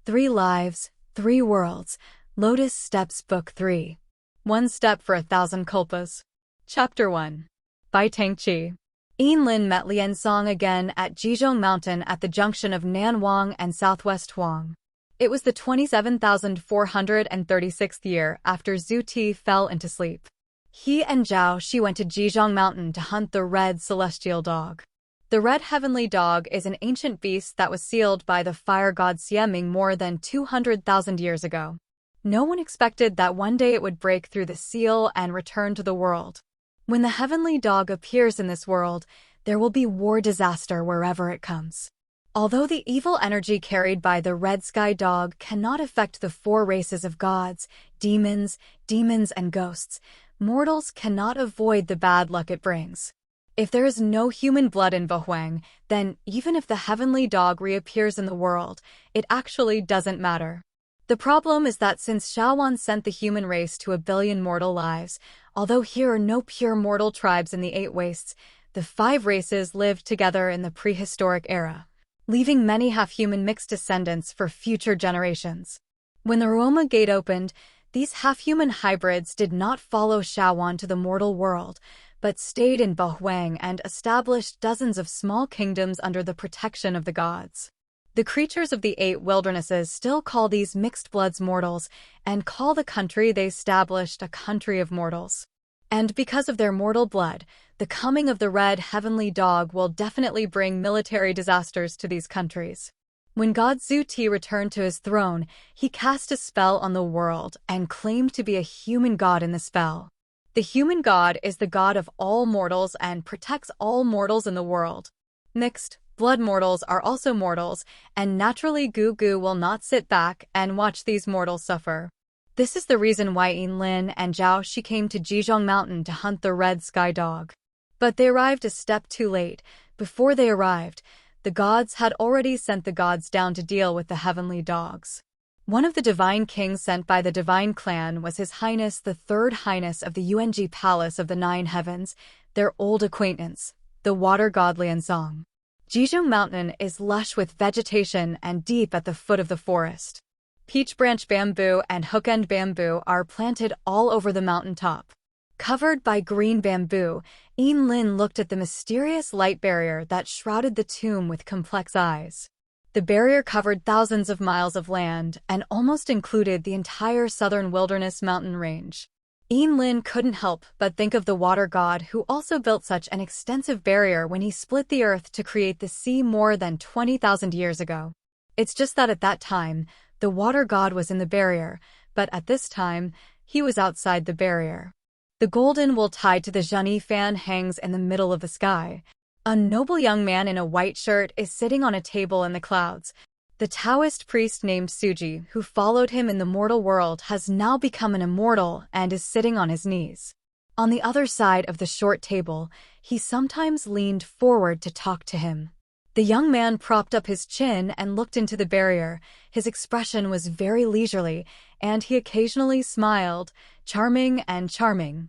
3 Lives, 3 Worlds, Lotus Steps Book 3. One Step for 1,000 Kalpas. Chapter 1. By Tangqi. Lin met Lian Song again at Jizhong Mountain at the junction of Nanwang and Southwest Huang. It was the 27,436th year after Zhu Ti fell into sleep. He and Zhao Shi went to Jizhong Mountain to hunt the red celestial dog. The red heavenly dog is an ancient beast that was sealed by the fire god Xieming more than 200,000 years ago. No one expected that one day it would break through the seal and return to the world. When the heavenly dog appears in this world, there will be war disaster wherever it comes. Although the evil energy carried by the red sky dog cannot affect the 4 races of gods, demons, and ghosts, mortals cannot avoid the bad luck it brings. If there is no human blood in Bohuang, then even if the heavenly dog reappears in the world, it actually doesn't matter. The problem is that since Shaowan sent the human race to 1 billion mortal lives, although here are no pure mortal tribes in the 8 wastes, the 5 races lived together in the prehistoric era, leaving many half-human mixed descendants for future generations. When the Roma Gate opened, these half-human hybrids did not follow Shaowan to the mortal world, but stayed in Bohuang and established dozens of small kingdoms under the protection of the gods. The creatures of the 8 wildernesses still call these mixed bloods mortals and call the country they established a country of mortals. And because of their mortal blood, the coming of the red heavenly dog will definitely bring military disasters to these countries. When god Zhu Ti returned to his throne, he cast a spell on the world and claimed to be a human god in the spell. The human god is the god of all mortals and protects all mortals in the world. Mixed blood mortals are also mortals, and naturally Gu will not sit back and watch these mortals suffer. This is the reason why Lin and Zhao Shi came to Jizhong Mountain to hunt the red sky dog. But they arrived a step too late. Before they arrived, the gods had already sent the gods down to deal with the heavenly dogs. One of the divine kings sent by the divine clan was His Highness the 3rd Highness of the Yung Palace of the 9 Heavens, their old acquaintance, the water god Lian Song. Jizhong Mountain is lush with vegetation and deep at the foot of the forest. Peach branch bamboo and hookend bamboo are planted all over the mountain top. Covered by green bamboo, Lin looked at the mysterious light barrier that shrouded the tomb with complex eyes. The barrier covered thousands of miles of land and almost included the entire southern wilderness mountain range. Lin couldn't help but think of the water god who also built such an extensive barrier when he split the earth to create the sea more than 20,000 years ago. It's just that at that time, the water god was in the barrier, but at this time, he was outside the barrier. The golden wool tied to the Zhani fan hangs in the middle of the sky. A noble young man in a white shirt is sitting on a table in the clouds. The Taoist priest named Suji, who followed him in the mortal world, has now become an immortal and is sitting on his knees. On the other side of the short table, he sometimes leaned forward to talk to him. The young man propped up his chin and looked into the barrier. His expression was very leisurely, and he occasionally smiled, charming,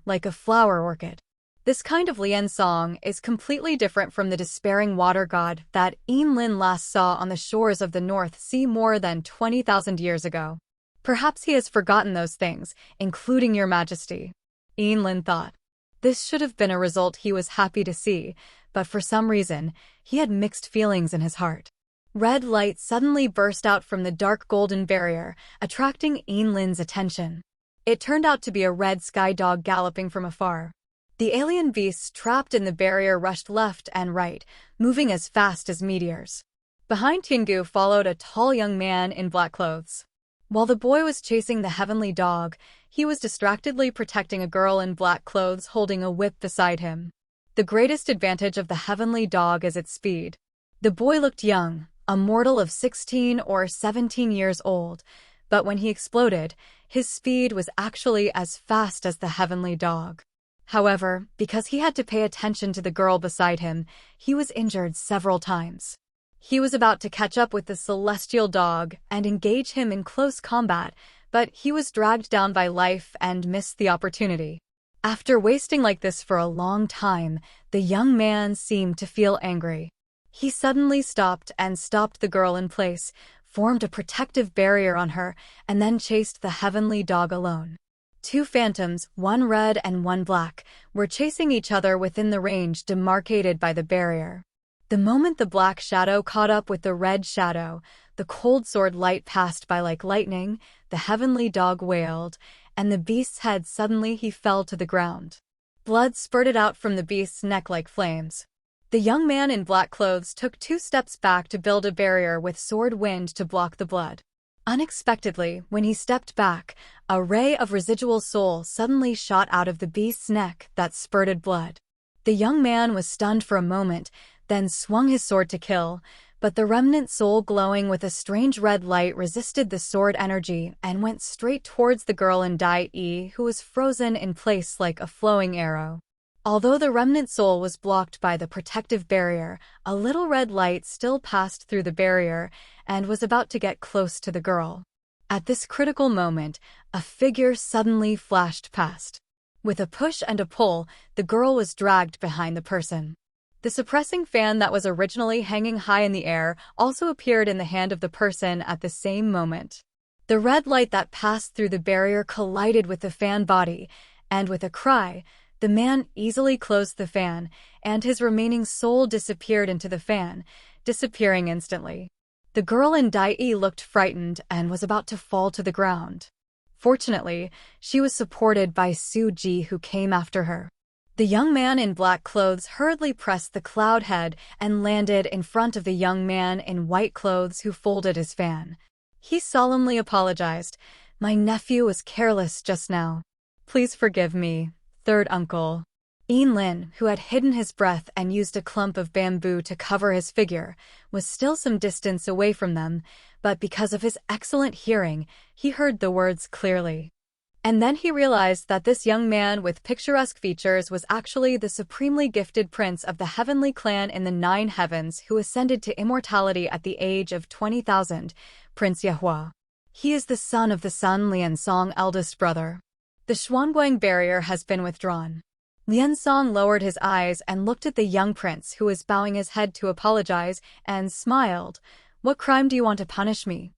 like a flower orchid. This kind of Lian Song is completely different from the despairing water god that Lin last saw on the shores of the North Sea more than 20,000 years ago. Perhaps he has forgotten those things, including your majesty. Lin thought. This should have been a result he was happy to see, but for some reason, he had mixed feelings in his heart. Red light suddenly burst out from the dark golden barrier, attracting Lin's attention. It turned out to be a red sky dog galloping from afar. The alien beasts trapped in the barrier rushed left and right, moving as fast as meteors. Behind Tiangu followed a tall young man in black clothes. While the boy was chasing the heavenly dog, he was distractedly protecting a girl in black clothes holding a whip beside him. The greatest advantage of the heavenly dog is its speed. The boy looked young, a mortal of 16 or 17 years old, but when he exploded, his speed was actually as fast as the heavenly dog. However, because he had to pay attention to the girl beside him, he was injured several times. He was about to catch up with the celestial dog and engage him in close combat, but he was dragged down by life and missed the opportunity. After wasting like this for a long time, the young man seemed to feel angry. He suddenly stopped the girl in place, formed a protective barrier on her, and then chased the heavenly dog alone. Two phantoms, one red and one black, were chasing each other within the range demarcated by the barrier. The moment the black shadow caught up with the red shadow, the cold sword light passed by like lightning, the heavenly dog wailed, and the beast's head suddenly he fell to the ground. Blood spurted out from the beast's neck like flames. The young man in black clothes took 2 steps back to build a barrier with sword wind to block the blood. Unexpectedly, when he stepped back, a ray of residual soul suddenly shot out of the beast's neck that spurted blood. The young man was stunned for a moment, then swung his sword to kill, but the remnant soul glowing with a strange red light resisted the sword energy and went straight towards the girl in Dai, who was frozen in place like a flowing arrow. Although the remnant soul was blocked by the protective barrier, a little red light still passed through the barrier and was about to get close to the girl. At this critical moment, a figure suddenly flashed past. With a push and a pull, the girl was dragged behind the person. The suppressing fan that was originally hanging high in the air also appeared in the hand of the person at the same moment. The red light that passed through the barrier collided with the fan body, and with a cry, the man easily closed the fan, and his remaining soul disappeared into the fan, disappearing instantly. The girl in Dai looked frightened and was about to fall to the ground. Fortunately, she was supported by Su Ji, who came after her. The young man in black clothes hurriedly pressed the cloud head and landed in front of the young man in white clothes, who folded his fan. He solemnly apologized. "My nephew was careless just now. Please forgive me, third uncle." Lin, who had hidden his breath and used a clump of bamboo to cover his figure, was still some distance away from them, but because of his excellent hearing, he heard the words clearly. And then he realized that this young man with picturesque features was actually the supremely gifted prince of the heavenly clan in the 9 heavens, who ascended to immortality at the age of 20,000, Prince Yehua. He is the son of the Sun Liansong eldest brother. The Xuanguang barrier has been withdrawn. Liansong lowered his eyes and looked at the young prince, who was bowing his head to apologize, and smiled. "What crime do you want to punish me?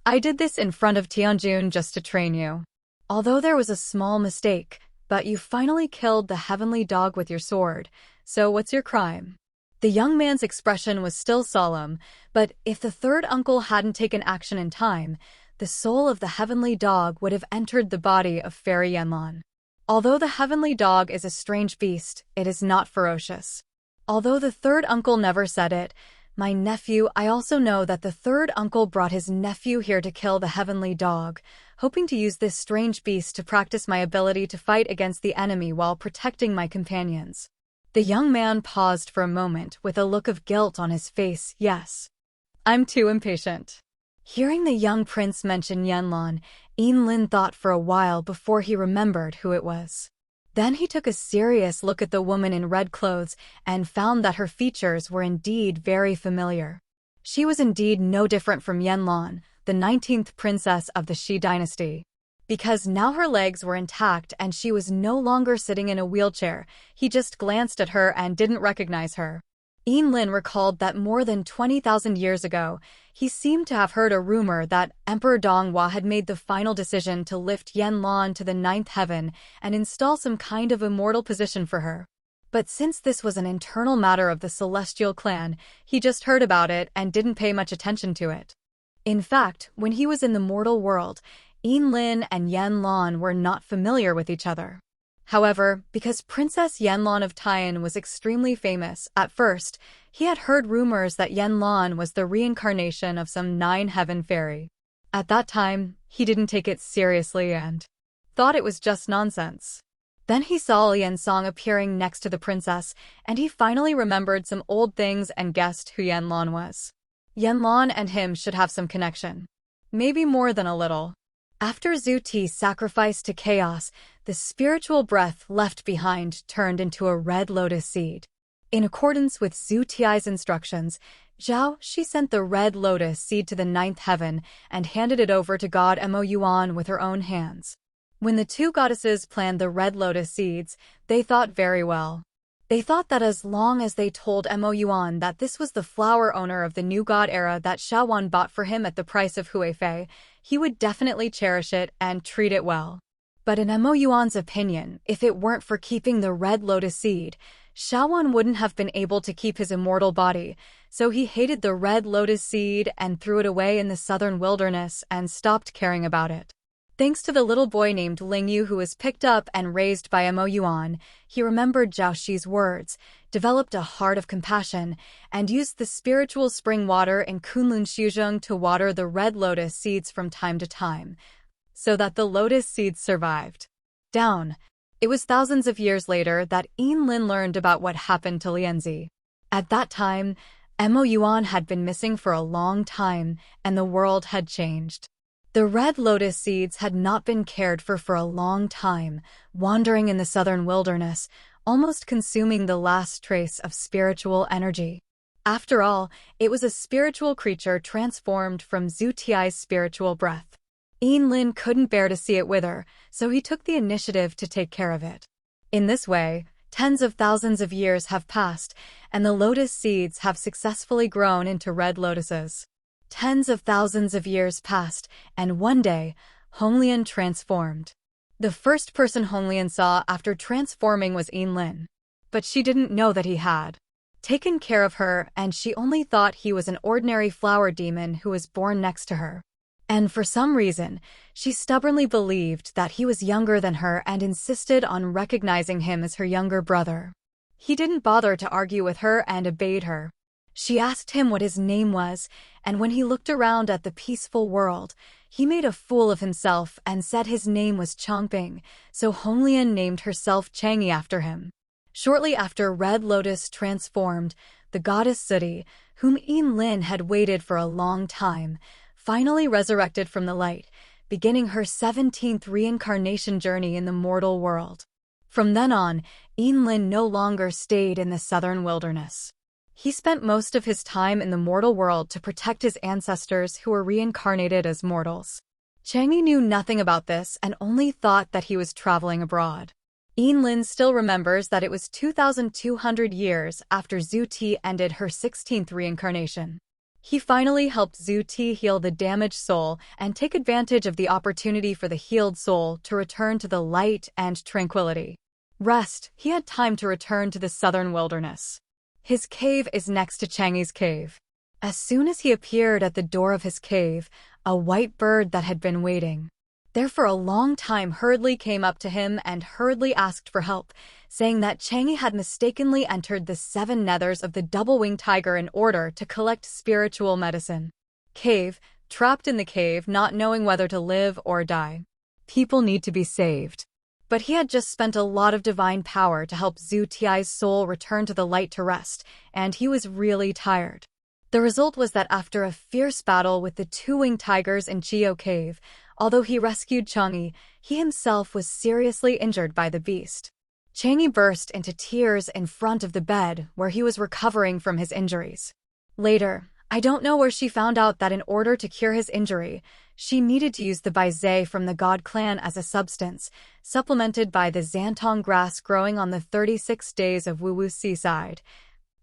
I did this in front of Tianjun just to train you. Although there was a small mistake, but you finally killed the heavenly dog with your sword, so what's your crime?" The young man's expression was still solemn, but if the third uncle hadn't taken action in time, the soul of the heavenly dog would have entered the body of Fairy Yanlan. Although the heavenly dog is a strange beast, it is not ferocious. Although the third uncle never said it, "My nephew," I also know that the third uncle brought his nephew here to kill the heavenly dog, hoping to use this strange beast to practice my ability to fight against the enemy while protecting my companions. The young man paused for a moment with a look of guilt on his face. "Yes. I'm too impatient." Hearing the young prince mention Yanlan, Lin thought for a while before he remembered who it was. Then he took a serious look at the woman in red clothes and found that her features were indeed very familiar. She was indeed no different from Yanlan, the 19th princess of the Shi dynasty. Because now her legs were intact and she was no longer sitting in a wheelchair, he just glanced at her and didn't recognize her. Lin recalled that more than 20,000 years ago, he seemed to have heard a rumor that Emperor Donghua had made the final decision to lift Yanlan to the 9th heaven and install some kind of immortal position for her. But since this was an internal matter of the Celestial clan, he just heard about it and didn't pay much attention to it. In fact, when he was in the mortal world, Lin and Yanlan were not familiar with each other. However, because Princess Yanlan of Taiyan was extremely famous, at first, he had heard rumors that Yanlan was the reincarnation of some 9-heaven fairy. At that time, he didn't take it seriously and thought it was just nonsense. Then he saw Liansong appearing next to the princess, and he finally remembered some old things and guessed who Yanlan was. Yanlan and him should have some connection. Maybe more than a little. After Zhu Ti sacrificed to chaos, the spiritual breath left behind turned into a red lotus seed. In accordance with Zhu Ti's instructions, Zhao Shi sent the red lotus seed to the 9th heaven and handed it over to God Mo Yuan with her own hands. When the two goddesses planned the red lotus seeds, they thought very well. They thought that as long as they told Mo Yuan that this was the flower owner of the new god era that Xiaowan bought for him at the price of Huifei, he would definitely cherish it and treat it well. But in Mo Yuan's opinion, if it weren't for keeping the red lotus seed, Xiaowan wouldn't have been able to keep his immortal body, so he hated the red lotus seed and threw it away in the southern wilderness and stopped caring about it. Thanks to the little boy named Ling Yu who was picked up and raised by Mo Yuan, he remembered Zhao Shi's words, developed a heart of compassion, and used the spiritual spring water in Kunlun Shuzheng to water the red lotus seeds from time to time, so that the lotus seeds survived. It was thousands of years later that Yin Lin learned about what happened to Lianzi. At that time, Mo Yuan had been missing for a long time, and the world had changed. The red lotus seeds had not been cared for a long time, wandering in the southern wilderness, almost consuming the last trace of spiritual energy. After all, it was a spiritual creature transformed from Zhu Tiai's spiritual breath. Yin Lin couldn't bear to see it wither, so he took the initiative to take care of it. In this way, tens of thousands of years have passed, and the lotus seeds have successfully grown into red lotuses. Tens of thousands of years passed, and one day, Honglian transformed. The first person Honglian saw after transforming was Yin Lin. But she didn't know that he had taken care of her, and she only thought he was an ordinary flower demon who was born next to her. And for some reason, she stubbornly believed that he was younger than her and insisted on recognizing him as her younger brother. He didn't bother to argue with her and obeyed her. She asked him what his name was, and when he looked around at the peaceful world, he made a fool of himself and said his name was Changping, so Honglian named herself Chang'e after him. Shortly after Red Lotus transformed, the goddess Sudi, whom Yin Lin had waited for a long time, finally resurrected from the light, beginning her 17th reincarnation journey in the mortal world. From then on, Yin Lin no longer stayed in the southern wilderness. He spent most of his time in the mortal world to protect his ancestors who were reincarnated as mortals. Chang'e knew nothing about this and only thought that he was traveling abroad. Yin Lin still remembers that it was 2,200 years after Zhu Ti ended her 16th reincarnation. He finally helped Zhu Ti heal the damaged soul and take advantage of the opportunity for the healed soul to return to the light and tranquility. He had time to return to the southern wilderness. His cave is next to Chang'e's cave. As soon as he appeared at the door of his cave, a white bird that had been waiting there for a long time hurriedly came up to him and hurriedly asked for help, saying that Chang'e had mistakenly entered the 7 nethers of the double-winged tiger in order to collect spiritual medicine. Trapped in the cave, not knowing whether to live or die. People need to be saved. But he had just spent a lot of divine power to help Zhu Tiai's soul return to the light to rest, and he was really tired. The result was that after a fierce battle with the 2-winged tigers in Chio Cave, although he rescued Chang'e, he himself was seriously injured by the beast. Chang'e burst into tears in front of the bed where he was recovering from his injuries. Later, I don't know where she found out that in order to cure his injury, she needed to use the baizhe from the god clan as a substance, supplemented by the Zantong grass growing on the 36 days of Wuwu seaside,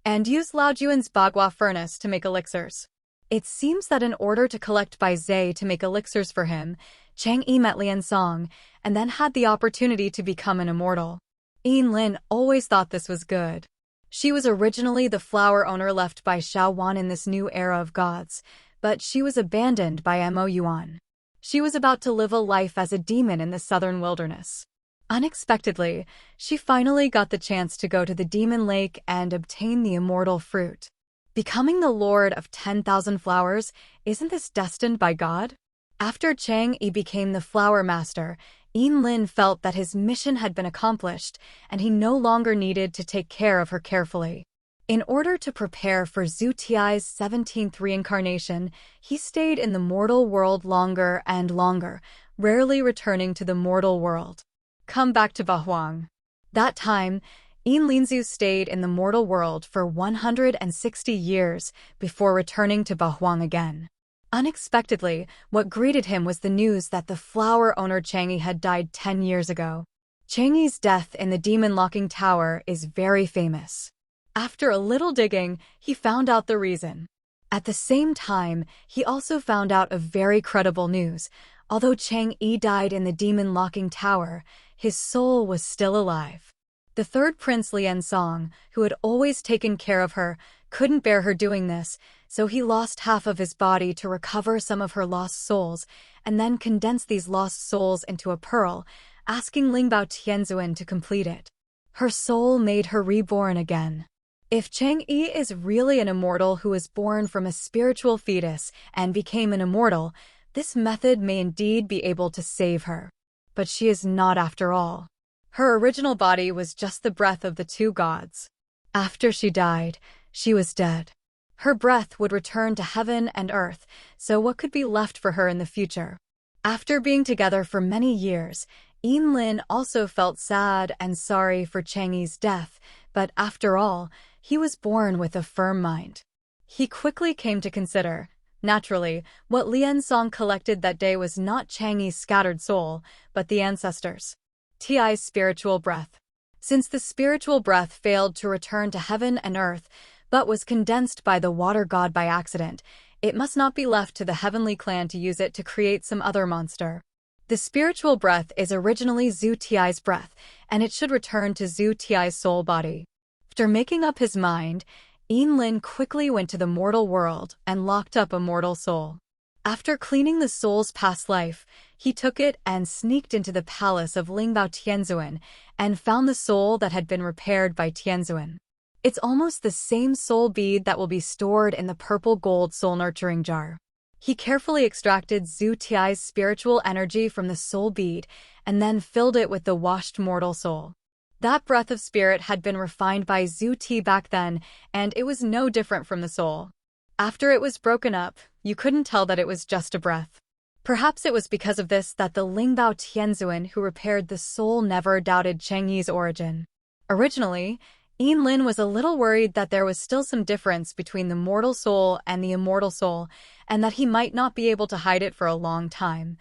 and use Lao Juan's bagua furnace to make elixirs. It seems that in order to collect baizhe to make elixirs for him, Chang'e met Lian Song, and then had the opportunity to become an immortal. Yin Lin always thought this was good. She was originally the flower owner left by Xiaowan in this new era of gods, but she was abandoned by Mo Yuan. She was about to live a life as a demon in the southern wilderness. Unexpectedly, she finally got the chance to go to the demon lake and obtain the immortal fruit. Becoming the lord of 10,000 flowers, isn't this destined by God? After Chang'e became the flower master, Yin Lin felt that his mission had been accomplished, and he no longer needed to take care of her carefully. In order to prepare for Zhu Tiai's 17th reincarnation, he stayed in the mortal world longer and longer, rarely returning to the mortal world. Come back to Bahuang. That time, Yin Linzu stayed in the mortal world for 160 years before returning to Bahuang again. Unexpectedly, what greeted him was the news that the flower owner Chang'e had died 10 years ago. Chang'e's death in the demon-locking tower is very famous. After a little digging, he found out the reason. At the same time, he also found out a very credible news. Although Chang'e died in the demon-locking tower, his soul was still alive. The third prince Liansong, who had always taken care of her, couldn't bear her doing this, so he lost half of his body to recover some of her lost souls, and then condensed these lost souls into a pearl, asking Lingbao Tianzuan to complete it. Her soul made her reborn again. If Chang'e is really an immortal who was born from a spiritual fetus and became an immortal, this method may indeed be able to save her. But she is not after all. Her original body was just the breath of the two gods. After she died, she was dead. Her breath would return to heaven and earth, so what could be left for her in the future? After being together for many years, Lin also felt sad and sorry for Chang'e's death, but after all, he was born with a firm mind. He quickly came to consider, naturally, what Liansong collected that day was not Chang'e's scattered soul, but the ancestors. Ti's spiritual breath. Since the spiritual breath failed to return to heaven and earth, but was condensed by the water god by accident, it must not be left to the heavenly clan to use it to create some other monster. The spiritual breath is originally Zhu Ti's breath, and it should return to Zhu Ti's soul body. After making up his mind, Lin quickly went to the mortal world and locked up a mortal soul. After cleaning the soul's past life, he took it and sneaked into the palace of Lingbao Tianzuan and found the soul that had been repaired by Tianzuan. It's almost the same soul bead that will be stored in the purple gold soul nurturing jar. He carefully extracted Zhu Ti's spiritual energy from the soul bead and then filled it with the washed mortal soul. That breath of spirit had been refined by Zhu Ti back then, and it was no different from the soul. After it was broken up, you couldn't tell that it was just a breath. Perhaps it was because of this that the Lingbao Tianzuan who repaired the soul never doubted Chang'e's origin. Originally, Lin was a little worried that there was still some difference between the mortal soul and the immortal soul, and that he might not be able to hide it for a long time.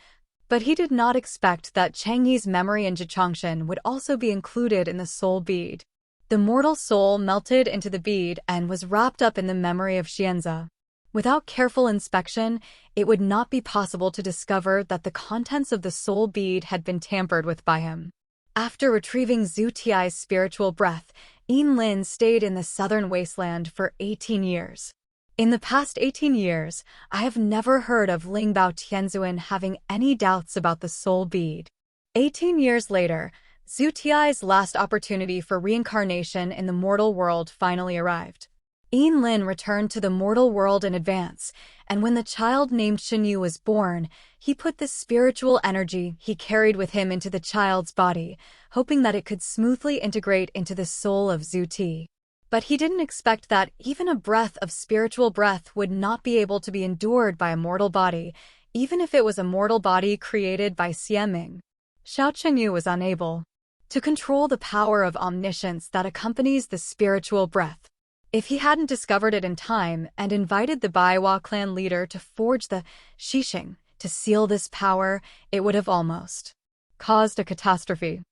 But he did not expect that Chang'e's memory in Jichangshan would also be included in the soul bead. The mortal soul melted into the bead and was wrapped up in the memory of Xianze. Without careful inspection, it would not be possible to discover that the contents of the soul bead had been tampered with by him. After retrieving Zhu Ti's spiritual breath, Lin stayed in the southern wasteland for 18 years. In the past 18 years, I have never heard of Lingbao Tianzuan having any doubts about the soul bead. 18 years later, Zhu Ti's last opportunity for reincarnation in the mortal world finally arrived. Lin returned to the mortal world in advance, and when the child named Shenyu was born, he put the spiritual energy he carried with him into the child's body, hoping that it could smoothly integrate into the soul of Zhu Ti. But he didn't expect that even a breath of spiritual breath would not be able to be endured by a mortal body, even if it was a mortal body created by Xieming. Xiao Chengyu was unable to control the power of omniscience that accompanies the spiritual breath. If he hadn't discovered it in time and invited the Baiwa clan leader to forge the Shixing to seal this power, it would have almost caused a catastrophe.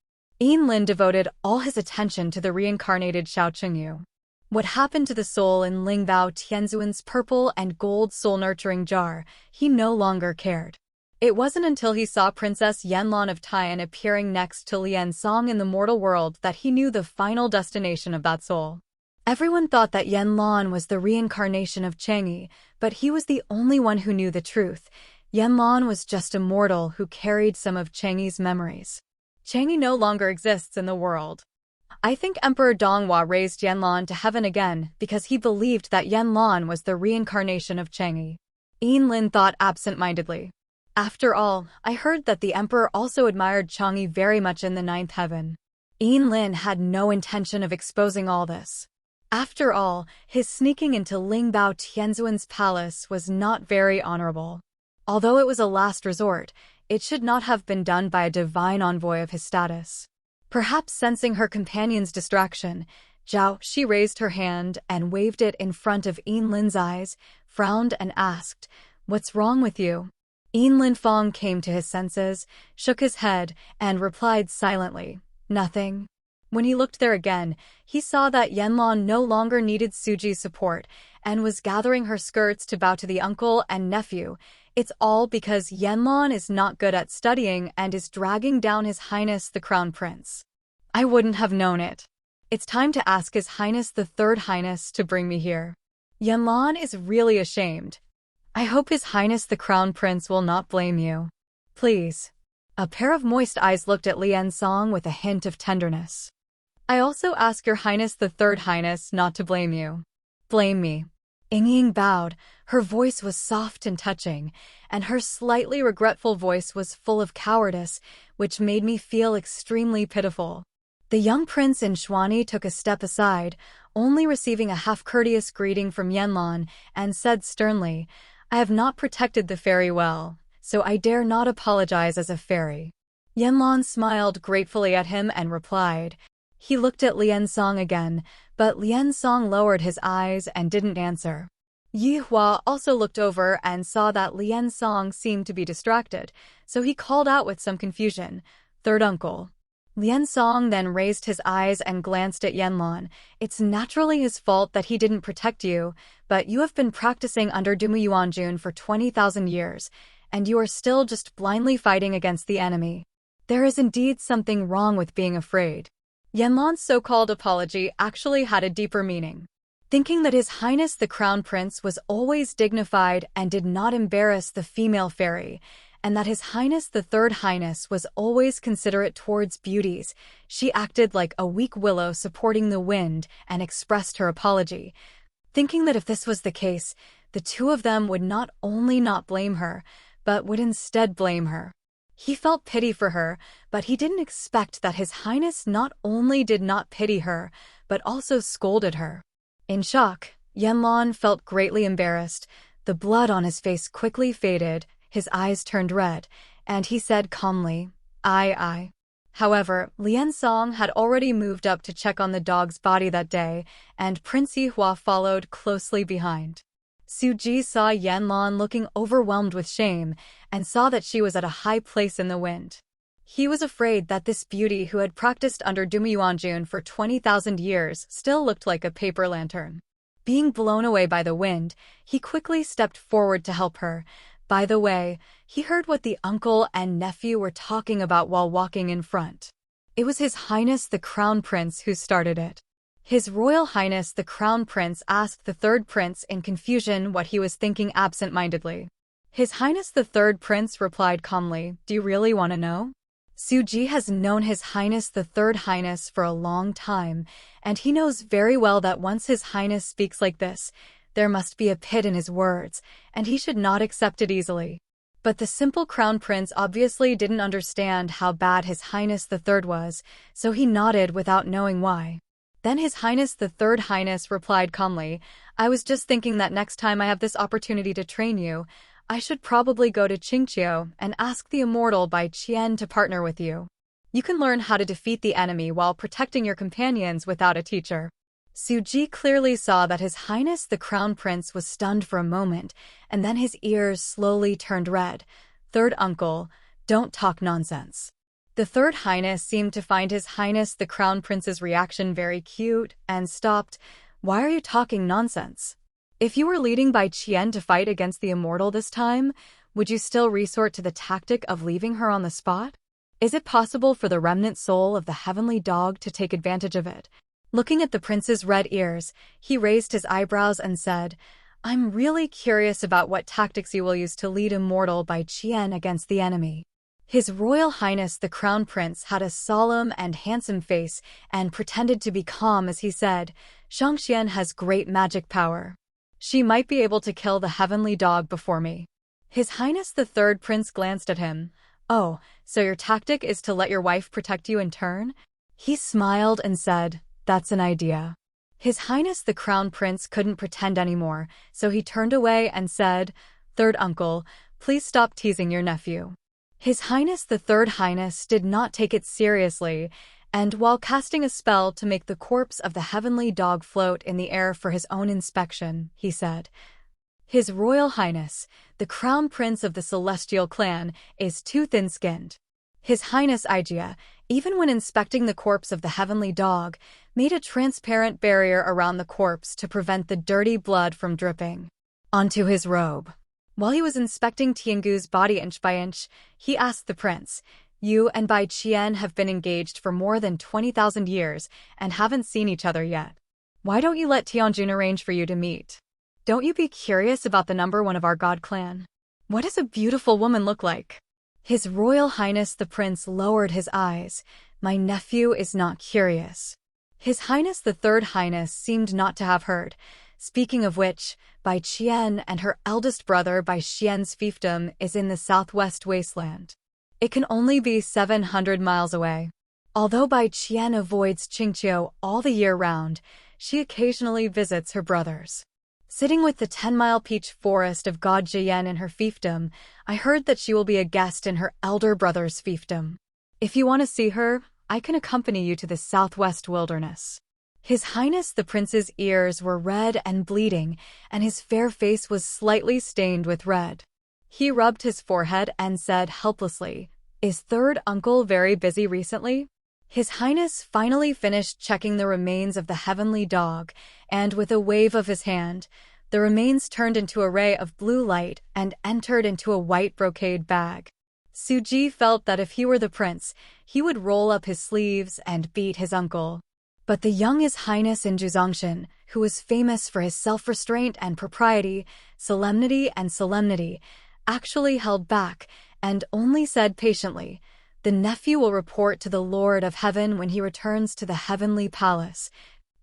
Lin devoted all his attention to the reincarnated Xiao Chengyu. What happened to the soul in Lingbao Tianzuan's purple and gold soul-nurturing jar, he no longer cared. It wasn't until he saw Princess Yanlan of Tai'an appearing next to Liansong in the mortal world that he knew the final destination of that soul. Everyone thought that Yanlan was the reincarnation of Chang'e, but he was the only one who knew the truth. Yanlan was just a mortal who carried some of Chang'e's memories. Chang'e no longer exists in the world. I think Emperor Donghua raised Yanlan to heaven again because he believed that Yanlan was the reincarnation of Chang'e. Lin thought absent-mindedly. After all, I heard that the emperor also admired Chang'e very much in the ninth heaven. Lin had no intention of exposing all this. After all, his sneaking into Lingbao Tianzuan's palace was not very honorable. Although it was a last resort, it should not have been done by a divine envoy of his status. Perhaps sensing her companion's distraction, she raised her hand and waved it in front of Lin's eyes, frowned and asked, "What's wrong with you?" Lin Fong came to his senses, shook his head, and replied silently, Nothing. When he looked there again, he saw that Yanlan no longer needed Suji's support and was gathering her skirts to bow to the uncle and nephew. It's all because Yanlan is not good at studying and is dragging down His Highness the Crown Prince. I wouldn't have known it. It's time to ask His Highness the Third Highness to bring me here. Yanlan is really ashamed. I hope His Highness the Crown Prince will not blame you. Please. A pair of moist eyes looked at Lian Song with a hint of tenderness. I also ask Your Highness the Third Highness not to blame you. Blame me. Ying bowed. Her voice was soft and touching, and her slightly regretful voice was full of cowardice, which made me feel extremely pitiful. The young prince in Xuani took a step aside, only receiving a half-courteous greeting from Yanlan, and said sternly, I have not protected the fairy well, so I dare not apologize as a fairy. Yanlan smiled gratefully at him and replied. He looked at Lian Song again, but Lian Song lowered his eyes and didn't answer. Yi Hua also looked over and saw that Lian Song seemed to be distracted, so he called out with some confusion, Third uncle. Lian Song then raised his eyes and glanced at Yanlan. It's naturally his fault that he didn't protect you, but you have been practicing under Dumu Yuanjun for 20,000 years, and you are still just blindly fighting against the enemy. There is indeed something wrong with being afraid. Yanlan's so-called apology actually had a deeper meaning. Thinking that His Highness the Crown Prince was always dignified and did not embarrass the female fairy, and that His Highness the Third Highness was always considerate towards beauties, she acted like a weak willow supporting the wind and expressed her apology. Thinking that if this was the case, the two of them would not only not blame her, but would instead blame her. He felt pity for her, but he didn't expect that His Highness not only did not pity her, but also scolded her. In shock, Yanlan felt greatly embarrassed. The blood on his face quickly faded, his eyes turned red, and he said calmly, I. However, Lian Song had already moved up to check on the dog's body that day, and Prince Yi Hua followed closely behind. Suji saw Yanlan looking overwhelmed with shame and saw that she was at a high place in the wind. He was afraid that this beauty who had practiced under Dumu Yuanjun for 20,000 years still looked like a paper lantern. Being blown away by the wind, he quickly stepped forward to help her. By the way, he heard what the uncle and nephew were talking about while walking in front. It was His Highness the Crown Prince who started it. His Royal Highness the Crown Prince asked the Third Prince in confusion what he was thinking absent-mindedly. His Highness the Third Prince replied calmly, Do you really want to know? Suji has known His Highness the Third Highness for a long time, and he knows very well that once His Highness speaks like this, there must be a pit in his words, and he should not accept it easily. But the simple Crown Prince obviously didn't understand how bad His Highness the Third was, so he nodded without knowing why. Then His Highness the Third Highness replied calmly, I was just thinking that next time I have this opportunity to train you, I should probably go to Qingqiu and ask the immortal Bai Qian to partner with you. You can learn how to defeat the enemy while protecting your companions without a teacher. Suji clearly saw that His Highness the Crown Prince was stunned for a moment, and then his ears slowly turned red. Third uncle, don't talk nonsense. The Third Highness seemed to find His Highness the Crown Prince's reaction very cute and stopped. Why are you talking nonsense? If you were leading Bai Qian to fight against the immortal this time, would you still resort to the tactic of leaving her on the spot? Is it possible for the remnant soul of the heavenly dog to take advantage of it? Looking at the prince's red ears, he raised his eyebrows and said, I'm really curious about what tactics you will use to lead immortal Bai Qian against the enemy. His Royal Highness the Crown Prince had a solemn and handsome face and pretended to be calm as he said, Shangxian has great magic power. She might be able to kill the heavenly dog before me. His Highness the Third Prince glanced at him. Oh, so your tactic is to let your wife protect you in turn? He smiled and said, That's an idea. His Highness the Crown Prince couldn't pretend anymore, so he turned away and said, Third uncle, please stop teasing your nephew. His Highness the Third Highness did not take it seriously, and while casting a spell to make the corpse of the heavenly dog float in the air for his own inspection, he said, His Royal Highness, the Crown Prince of the Celestial Clan, is too thin-skinned. His Highness Aijia, even when inspecting the corpse of the heavenly dog, made a transparent barrier around the corpse to prevent the dirty blood from dripping onto his robe. While he was inspecting Tiangu's body inch by inch, he asked the prince, "You and Bai Qian have been engaged for more than 20,000 years and haven't seen each other yet. Why don't you let Tianjun arrange for you to meet? Don't you be curious about the number one of our god clan? What does a beautiful woman look like?" His Royal Highness the Prince lowered his eyes. "My nephew is not curious." His Highness the Third Highness seemed not to have heard. Speaking of which, Bai Qian and her eldest brother Bai Xian's fiefdom is in the southwest wasteland. It can only be 700 miles away. Although Bai Qian avoids Qingqiu all the year round, she occasionally visits her brothers. Sitting with the 10-mile peach forest of God Jiyan in her fiefdom, I heard that she will be a guest in her elder brother's fiefdom. If you want to see her, I can accompany you to the southwest wilderness. His Highness the Prince's ears were red and bleeding, and his fair face was slightly stained with red. He rubbed his forehead and said helplessly, "Is third uncle very busy recently?" His Highness finally finished checking the remains of the heavenly dog, and with a wave of his hand, the remains turned into a ray of blue light and entered into a white brocade bag. Suji felt that if he were the prince, he would roll up his sleeves and beat his uncle. But the young His Highness in Juzongshan, who was famous for his self-restraint and propriety, solemnity, actually held back and only said patiently, "The nephew will report to the Lord of Heaven when he returns to the heavenly palace,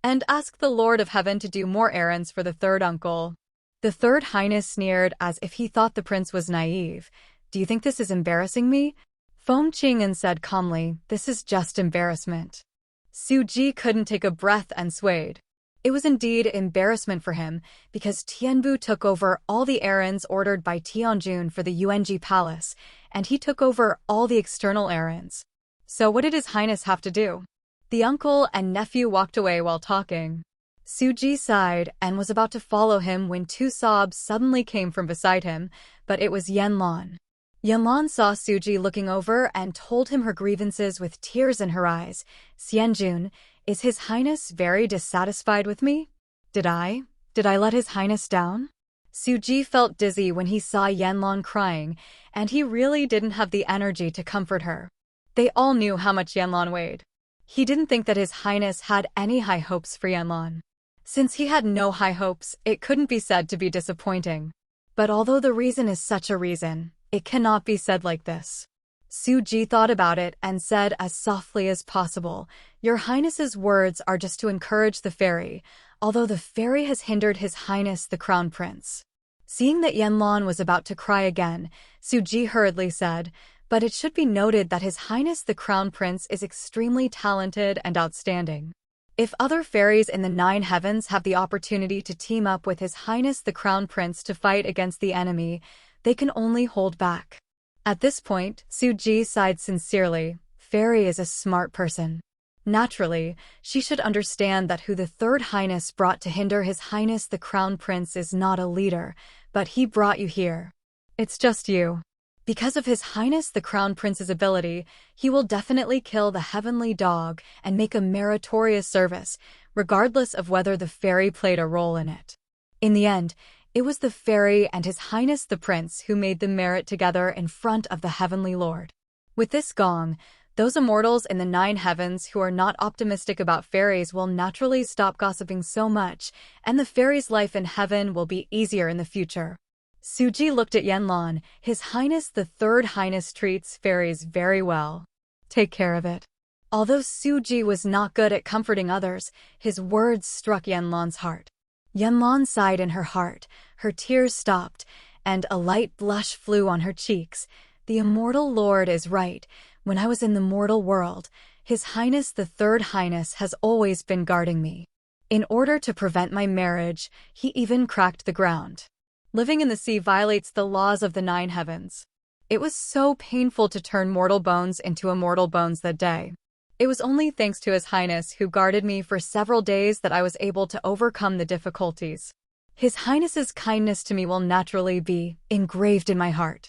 and ask the Lord of Heaven to do more errands for the third uncle." The Third Highness sneered as if he thought the prince was naive. "Do you think this is embarrassing me?" Feng Qing'an said calmly, "This is just embarrassment." Suji couldn't take a breath and swayed. It was indeed embarrassment for him, because Tianbu took over all the errands ordered by Tianjun for the UNG Palace, and he took over all the external errands. So what did His Highness have to do? The uncle and nephew walked away while talking. Suji sighed and was about to follow him when two sobs suddenly came from beside him, but it was Yanlan. Yanlan saw Suji looking over and told him her grievances with tears in her eyes. "Xianjun, is His Highness very dissatisfied with me? Did I let His Highness down?" Suji felt dizzy when he saw Yanlan crying, and he really didn't have the energy to comfort her. They all knew how much Yanlan weighed. He didn't think that His Highness had any high hopes for Yanlan. Since he had no high hopes, it couldn't be said to be disappointing. But although the reason is such a reason, it cannot be said like this. Suji thought about it and said as softly as possible, "Your Highness's words are just to encourage the fairy, although the fairy has hindered His Highness the Crown Prince." Seeing that Yanlan was about to cry again, Suji hurriedly said, "But it should be noted that His Highness the Crown Prince is extremely talented and outstanding. If other fairies in the 9 heavens have the opportunity to team up with His Highness the Crown Prince to fight against the enemy, they can only hold back." At this point, Suji sighed sincerely. Fairy is a smart person. Naturally, she should understand that who the Third Highness brought to hinder His Highness the Crown Prince is not a leader, but he brought you here. It's just you. Because of His Highness the Crown Prince's ability, he will definitely kill the heavenly dog and make a meritorious service, regardless of whether the fairy played a role in it. In the end, it was the fairy and His Highness the Prince who made the merit together in front of the Heavenly Lord. With this gong, those immortals in the 9 heavens who are not optimistic about fairies will naturally stop gossiping so much, and the fairy's life in heaven will be easier in the future. Suji looked at Yanlan. His Highness the Third Highness treats fairies very well. Take care of it. Although Suji was not good at comforting others, his words struck Yanlan's heart. Yanlan sighed in her heart, her tears stopped, and a light blush flew on her cheeks. The immortal lord is right. When I was in the mortal world, His Highness the Third Highness has always been guarding me. In order to prevent my marriage, he even cracked the ground. Living in the sea violates the laws of the 9 heavens. It was so painful to turn mortal bones into immortal bones that day. It was only thanks to His Highness who guarded me for several days that I was able to overcome the difficulties. His Highness's kindness to me will naturally be engraved in my heart.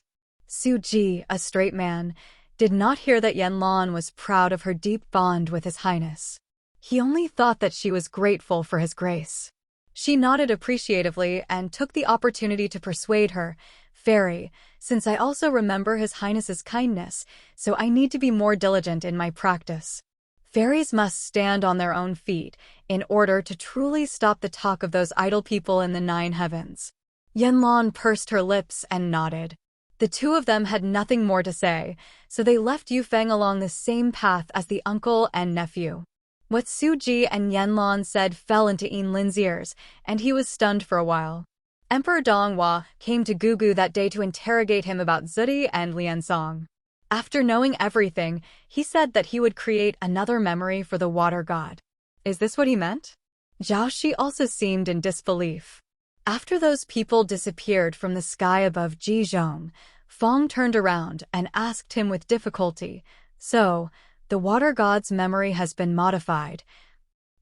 Suji, a straight man, did not hear that Yanlan was proud of her deep bond with His Highness. He only thought that she was grateful for his grace. She nodded appreciatively and took the opportunity to persuade her, "Fairy, since I also remember His Highness's kindness, so I need to be more diligent in my practice. Fairies must stand on their own feet in order to truly stop the talk of those idle people in the 9 heavens." Yanlan pursed her lips and nodded. The two of them had nothing more to say, so they left Yufeng along the same path as the uncle and nephew. What Su Ji and Yanlan said fell into Yinlin's ears, and he was stunned for a while. Emperor Donghua came to Gugu that day to interrogate him about Zudi and Liansong. After knowing everything, he said that he would create another memory for the water god. Is this what he meant? Zhao Shi also seemed in disbelief. After those people disappeared from the sky above Jizhong, Fong turned around and asked him with difficulty, "So, the water god's memory has been modified,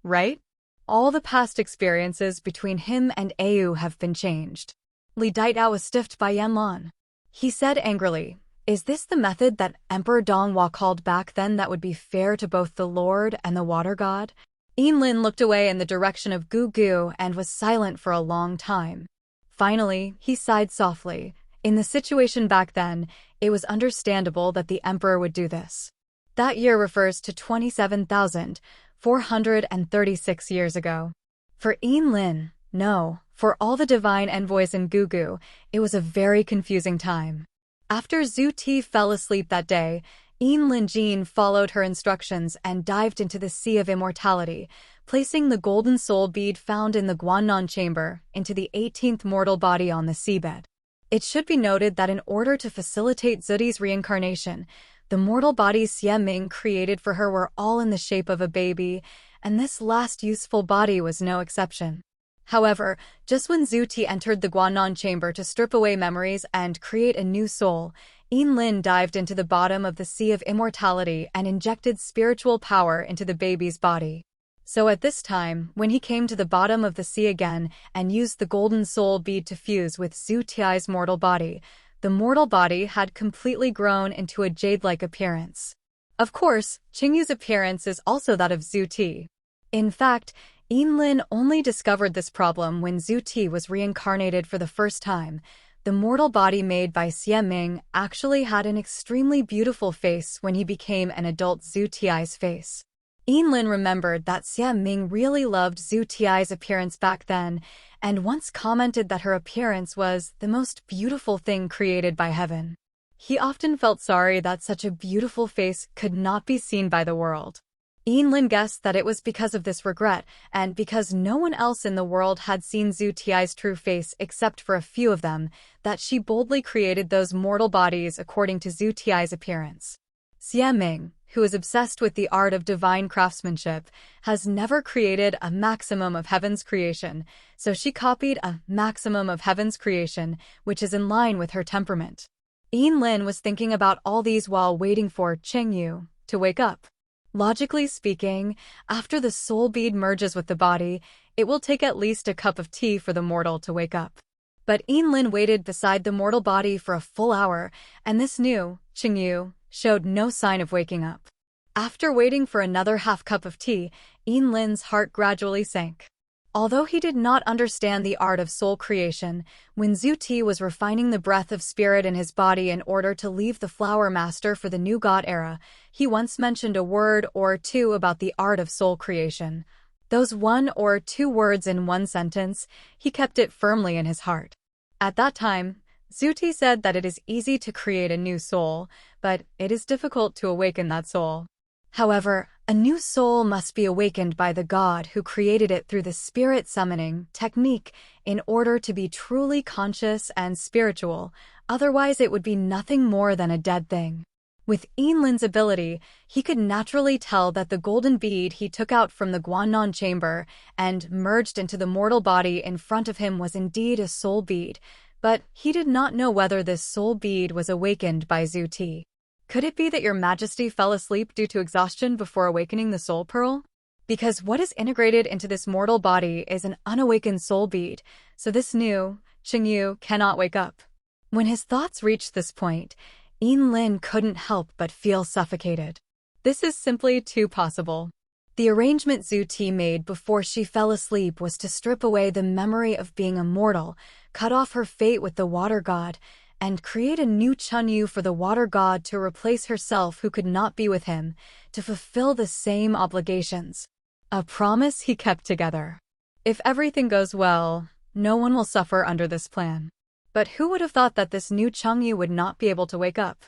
right? All the past experiences between him and Au have been changed." Li Daitao was stiffed by Yanlan. He said angrily, "Is this the method that Emperor Donghua called back then that would be fair to both the Lord and the water god?" Yinlin looked away in the direction of Gugu and was silent for a long time. Finally, he sighed softly. In the situation back then, it was understandable that the emperor would do this. That year refers to 27,436 years ago. For Yinlin, no, for all the divine envoys in Gugu, it was a very confusing time. After Zhu Ti fell asleep that day, Yinlin Jin followed her instructions and dived into the Sea of Immortality, placing the golden soul bead found in the Guannan chamber into the 18th mortal body on the seabed. It should be noted that in order to facilitate Zudi's reincarnation, the mortal bodies Xie Ming created for her were all in the shape of a baby, and this last useful body was no exception. However, just when Zhu Ti entered the Guannan chamber to strip away memories and create a new soul, Yinlin dived into the bottom of the Sea of Immortality and injected spiritual power into the baby's body. So at this time, when he came to the bottom of the sea again and used the golden soul bead to fuse with Zhu Ti's mortal body, the mortal body had completely grown into a jade-like appearance. Of course, Qingyu's appearance is also that of Zhu Ti. In fact, Yinlin only discovered this problem when Zhu Ti was reincarnated for the first time. The mortal body made by Xie Ming actually had an extremely beautiful face when he became an adult Zhu Ti's face. Yinlin remembered that Xie Ming really loved Zhu Ti's appearance back then, and once commented that her appearance was the most beautiful thing created by heaven. He often felt sorry that such a beautiful face could not be seen by the world. Yinlin guessed that it was because of this regret, and because no one else in the world had seen Zhu Ti's true face except for a few of them, that she boldly created those mortal bodies according to Zhu Ti's appearance. Xie Ming, who is obsessed with the art of divine craftsmanship, has never created a maximum of heaven's creation, so she copied a maximum of heaven's creation, which is in line with her temperament. Yinlin was thinking about all these while waiting for Qingyu to wake up. Logically speaking, after the soul bead merges with the body, it will take at least a cup of tea for the mortal to wake up. But Yinlin waited beside the mortal body for a full hour, and this new Qingyu showed no sign of waking up. After waiting for another half cup of tea, Yinlin's heart gradually sank. Although he did not understand the art of soul creation, when Zhu Ti was refining the breath of spirit in his body in order to leave the flower master for the new god era, he once mentioned a word or two about the art of soul creation. Those 1 or 2 words in one sentence, he kept it firmly in his heart. At that time, Zhu Ti said that it is easy to create a new soul, but it is difficult to awaken that soul. However, a new soul must be awakened by the god who created it through the spirit summoning technique in order to be truly conscious and spiritual, otherwise it would be nothing more than a dead thing. With Yinlin's ability, he could naturally tell that the golden bead he took out from the Guannan chamber and merged into the mortal body in front of him was indeed a soul bead, but he did not know whether this soul bead was awakened by Zhu Ti. Could it be that your majesty fell asleep due to exhaustion before awakening the soul pearl? Because what is integrated into this mortal body is an unawakened soul bead, so this new Qingyu cannot wake up. When his thoughts reached this point, Lin couldn't help but feel suffocated. This is simply too possible. The arrangement Zhu Ti made before she fell asleep was to strip away the memory of being immortal, cut off her fate with the water god, and create a new Chengyu for the water god to replace herself who could not be with him, to fulfill the same obligations. A promise he kept together. If everything goes well, no one will suffer under this plan. But who would have thought that this new Chengyu would not be able to wake up?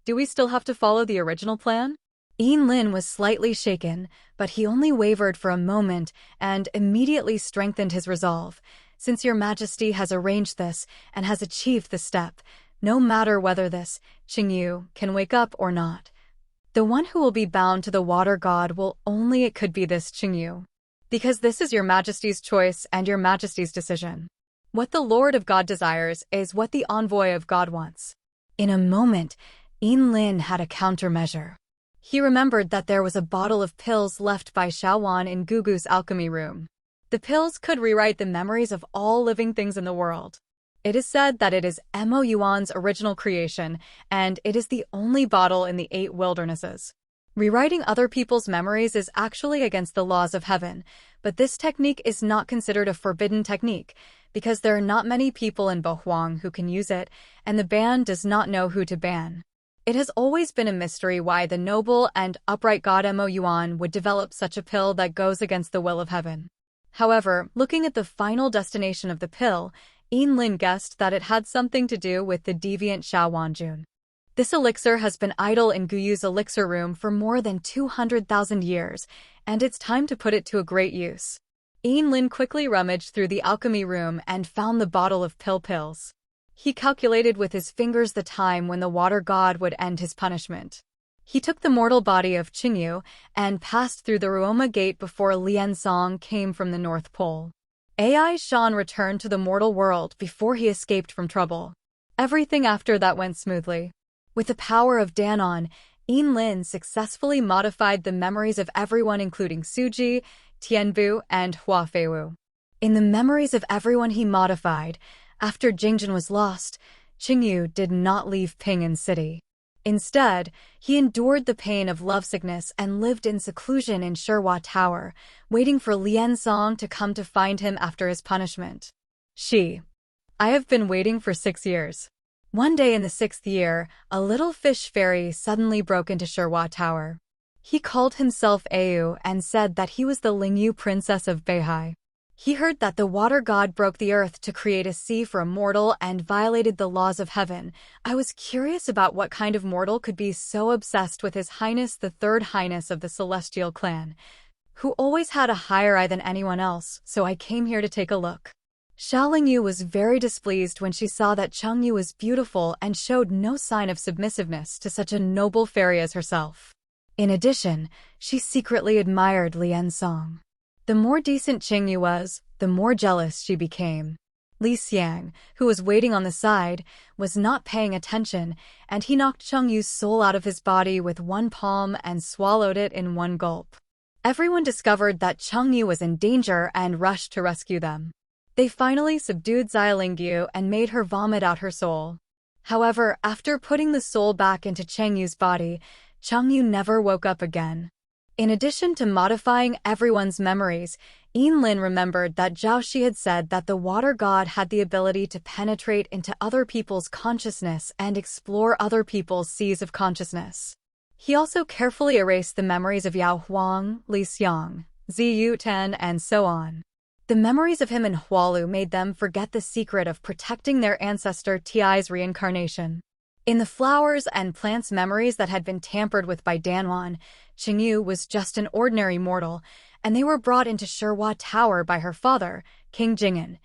Do we still have to follow the original plan? Lin was slightly shaken, but he only wavered for a moment and immediately strengthened his resolve. Since your majesty has arranged this and has achieved the step, no matter whether this Chengyu can wake up or not, the one who will be bound to the water god it could be this Chengyu. Because this is your majesty's choice and your majesty's decision. What the Lord of God desires is what the envoy of God wants. In a moment, Lin had a countermeasure. He remembered that there was a bottle of pills left by Xiaowan in Gugu's alchemy room. The pills could rewrite the memories of all living things in the world. It is said that it is Mo Yuan's original creation, and it is the only bottle in the 8 wildernesses. Rewriting other people's memories is actually against the laws of heaven, but this technique is not considered a forbidden technique, because there are not many people in Bohuang who can use it, and the ban does not know who to ban. It has always been a mystery why the noble and upright god Mo Yuan would develop such a pill that goes against the will of heaven. However, looking at the final destination of the pill, Lin guessed that it had something to do with the deviant Xiaowanjun. This elixir has been idle in Guyu's elixir room for more than 200,000 years, and it's time to put it to a great use. Lin quickly rummaged through the alchemy room and found the bottle of pills. He calculated with his fingers the time when the water god would end his punishment. He took the mortal body of Chengyu and passed through the Ruoma gate before Liansong came from the North Pole. Ai Shan returned to the mortal world before he escaped from trouble. Everything after that went smoothly. With the power of Danon, Lin successfully modified the memories of everyone including Suji, Tianbu, and Huafeiwu. In the memories of everyone he modified, after Jingjin was lost, Chengyu did not leave Ping'an City. Instead, he endured the pain of lovesickness and lived in seclusion in Shihua Tower, waiting for Liansong to come to find him after his punishment. I have been waiting for 6 years. One day in the 6th year, a little fish fairy suddenly broke into Shihua Tower. He called himself Au and said that he was the Lingyu princess of Beihai. He heard that the water god broke the earth to create a sea for a mortal and violated the laws of heaven. I was curious about what kind of mortal could be so obsessed with His Highness the Third Highness of the Celestial Clan, who always had a higher eye than anyone else, so I came here to take a look. Xiaolingyu was very displeased when she saw that Chengyu was beautiful and showed no sign of submissiveness to such a noble fairy as herself. In addition, she secretly admired Liansong. The more decent Chengyu was, the more jealous she became. Li Xiang, who was waiting on the side, was not paying attention, and he knocked Chengyu's soul out of his body with one palm and swallowed it in one gulp. Everyone discovered that Chengyu was in danger and rushed to rescue them. They finally subdued Xiaolingyu and made her vomit out her soul. However, after putting the soul back into Chengyu's body, Chengyu never woke up again. In addition to modifying everyone's memories, Lin remembered that Zhao Shi had said that the water god had the ability to penetrate into other people's consciousness and explore other people's seas of consciousness. He also carefully erased the memories of Yao Huang, Li Xiang, Ziyu Ten, and so on. The memories of him and Hualu made them forget the secret of protecting their ancestor Ti's reincarnation. In the flowers and plants memories that had been tampered with by Danwan, Chengyu was just an ordinary mortal, and they were brought into Shihua Tower by her father, King Jing'an.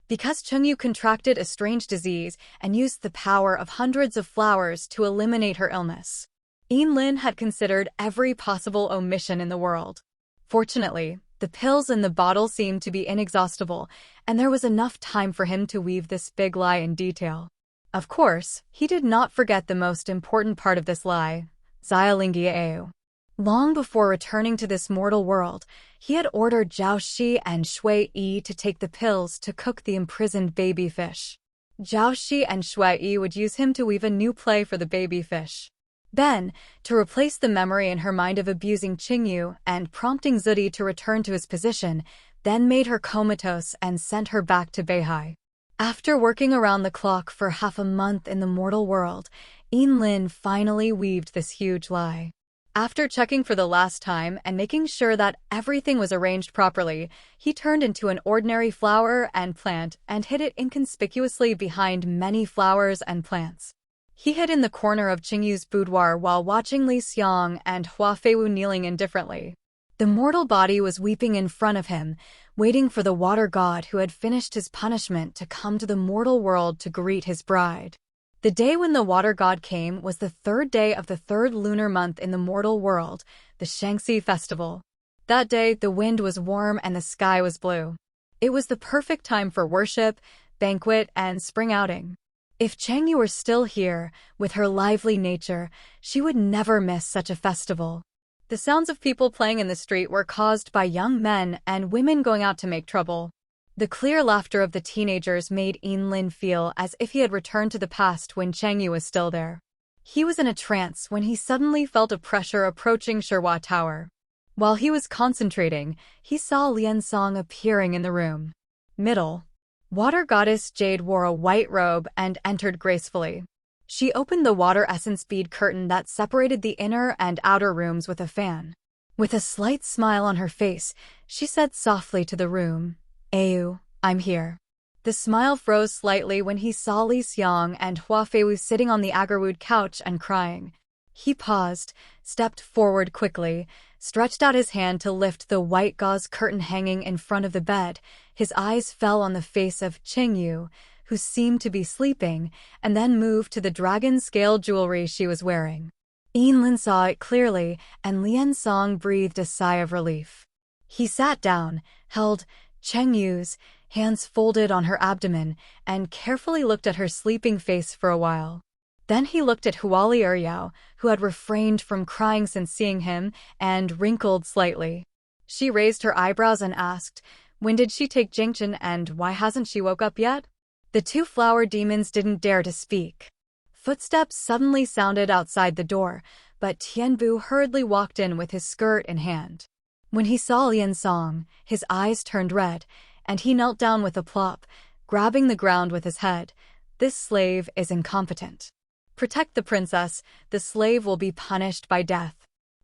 Because Chengyu contracted a strange disease and used the power of hundreds of flowers to eliminate her illness. Lin had considered every possible omission in the world. Fortunately, the pills in the bottle seemed to be inexhaustible, and there was enough time for him to weave this big lie in detail. Of course, he did not forget the most important part of this lie, Xiaolingyu. Long before returning to this mortal world, he had ordered Zhao Shi and Shui Yi to take the pills to cook the imprisoned baby fish. Zhao Shi and Shui Yi would use him to weave a new play for the baby fish. Then, to replace the memory in her mind of abusing Qingyu and prompting Zudi to return to his position, then made her comatose and sent her back to Beihai. After working around the clock for half a month in the mortal world, Yinlin finally weaved this huge lie. After checking for the last time and making sure that everything was arranged properly, he turned into an ordinary flower and plant and hid it inconspicuously behind many flowers and plants. He hid in the corner of Qingyu's boudoir while watching Li Xiang and Hua Feiwu kneeling indifferently. The mortal body was weeping in front of him, waiting for the water god who had finished his punishment to come to the mortal world to greet his bride. The day when the water god came was the third day of the third lunar month in the mortal world, the Shangxi festival. That day, the wind was warm and the sky was blue. It was the perfect time for worship, banquet, and spring outing. If Changyu were still here, with her lively nature, she would never miss such a festival. The sounds of people playing in the street were caused by young men and women going out to make trouble. The clear laughter of the teenagers made Yinlin feel as if he had returned to the past when Changyu was still there. He was in a trance when he suddenly felt a pressure approaching Shihua Tower. While he was concentrating, he saw Liansong appearing in the room. Middle. Water goddess Jade wore a white robe and entered gracefully. She opened the water essence bead curtain that separated the inner and outer rooms with a fan. With a slight smile on her face, she said softly to the room, "Ayu, I'm here." The smile froze slightly when he saw Li Xiang and Hua Feiwu sitting on the agarwood couch and crying. He paused, stepped forward quickly, stretched out his hand to lift the white gauze curtain hanging in front of the bed. His eyes fell on the face of Qingyu, who seemed to be sleeping, and then moved to the dragon scale jewelry she was wearing. Yinlin saw it clearly, and Liansong breathed a sigh of relief. He sat down, held Chengyu's hands folded on her abdomen, and carefully looked at her sleeping face for a while. Then he looked at Huali Eryao, who had refrained from crying since seeing him, and wrinkled slightly. She raised her eyebrows and asked, "When did she take Jingchen and why hasn't she woke up yet?" The two flower demons didn't dare to speak. Footsteps suddenly sounded outside the door, but Tianbu hurriedly walked in with his skirt in hand. When he saw Liansong, his eyes turned red, and he knelt down with a plop, grabbing the ground with his head. "This slave is incompetent. Protect the princess, the slave will be punished by death."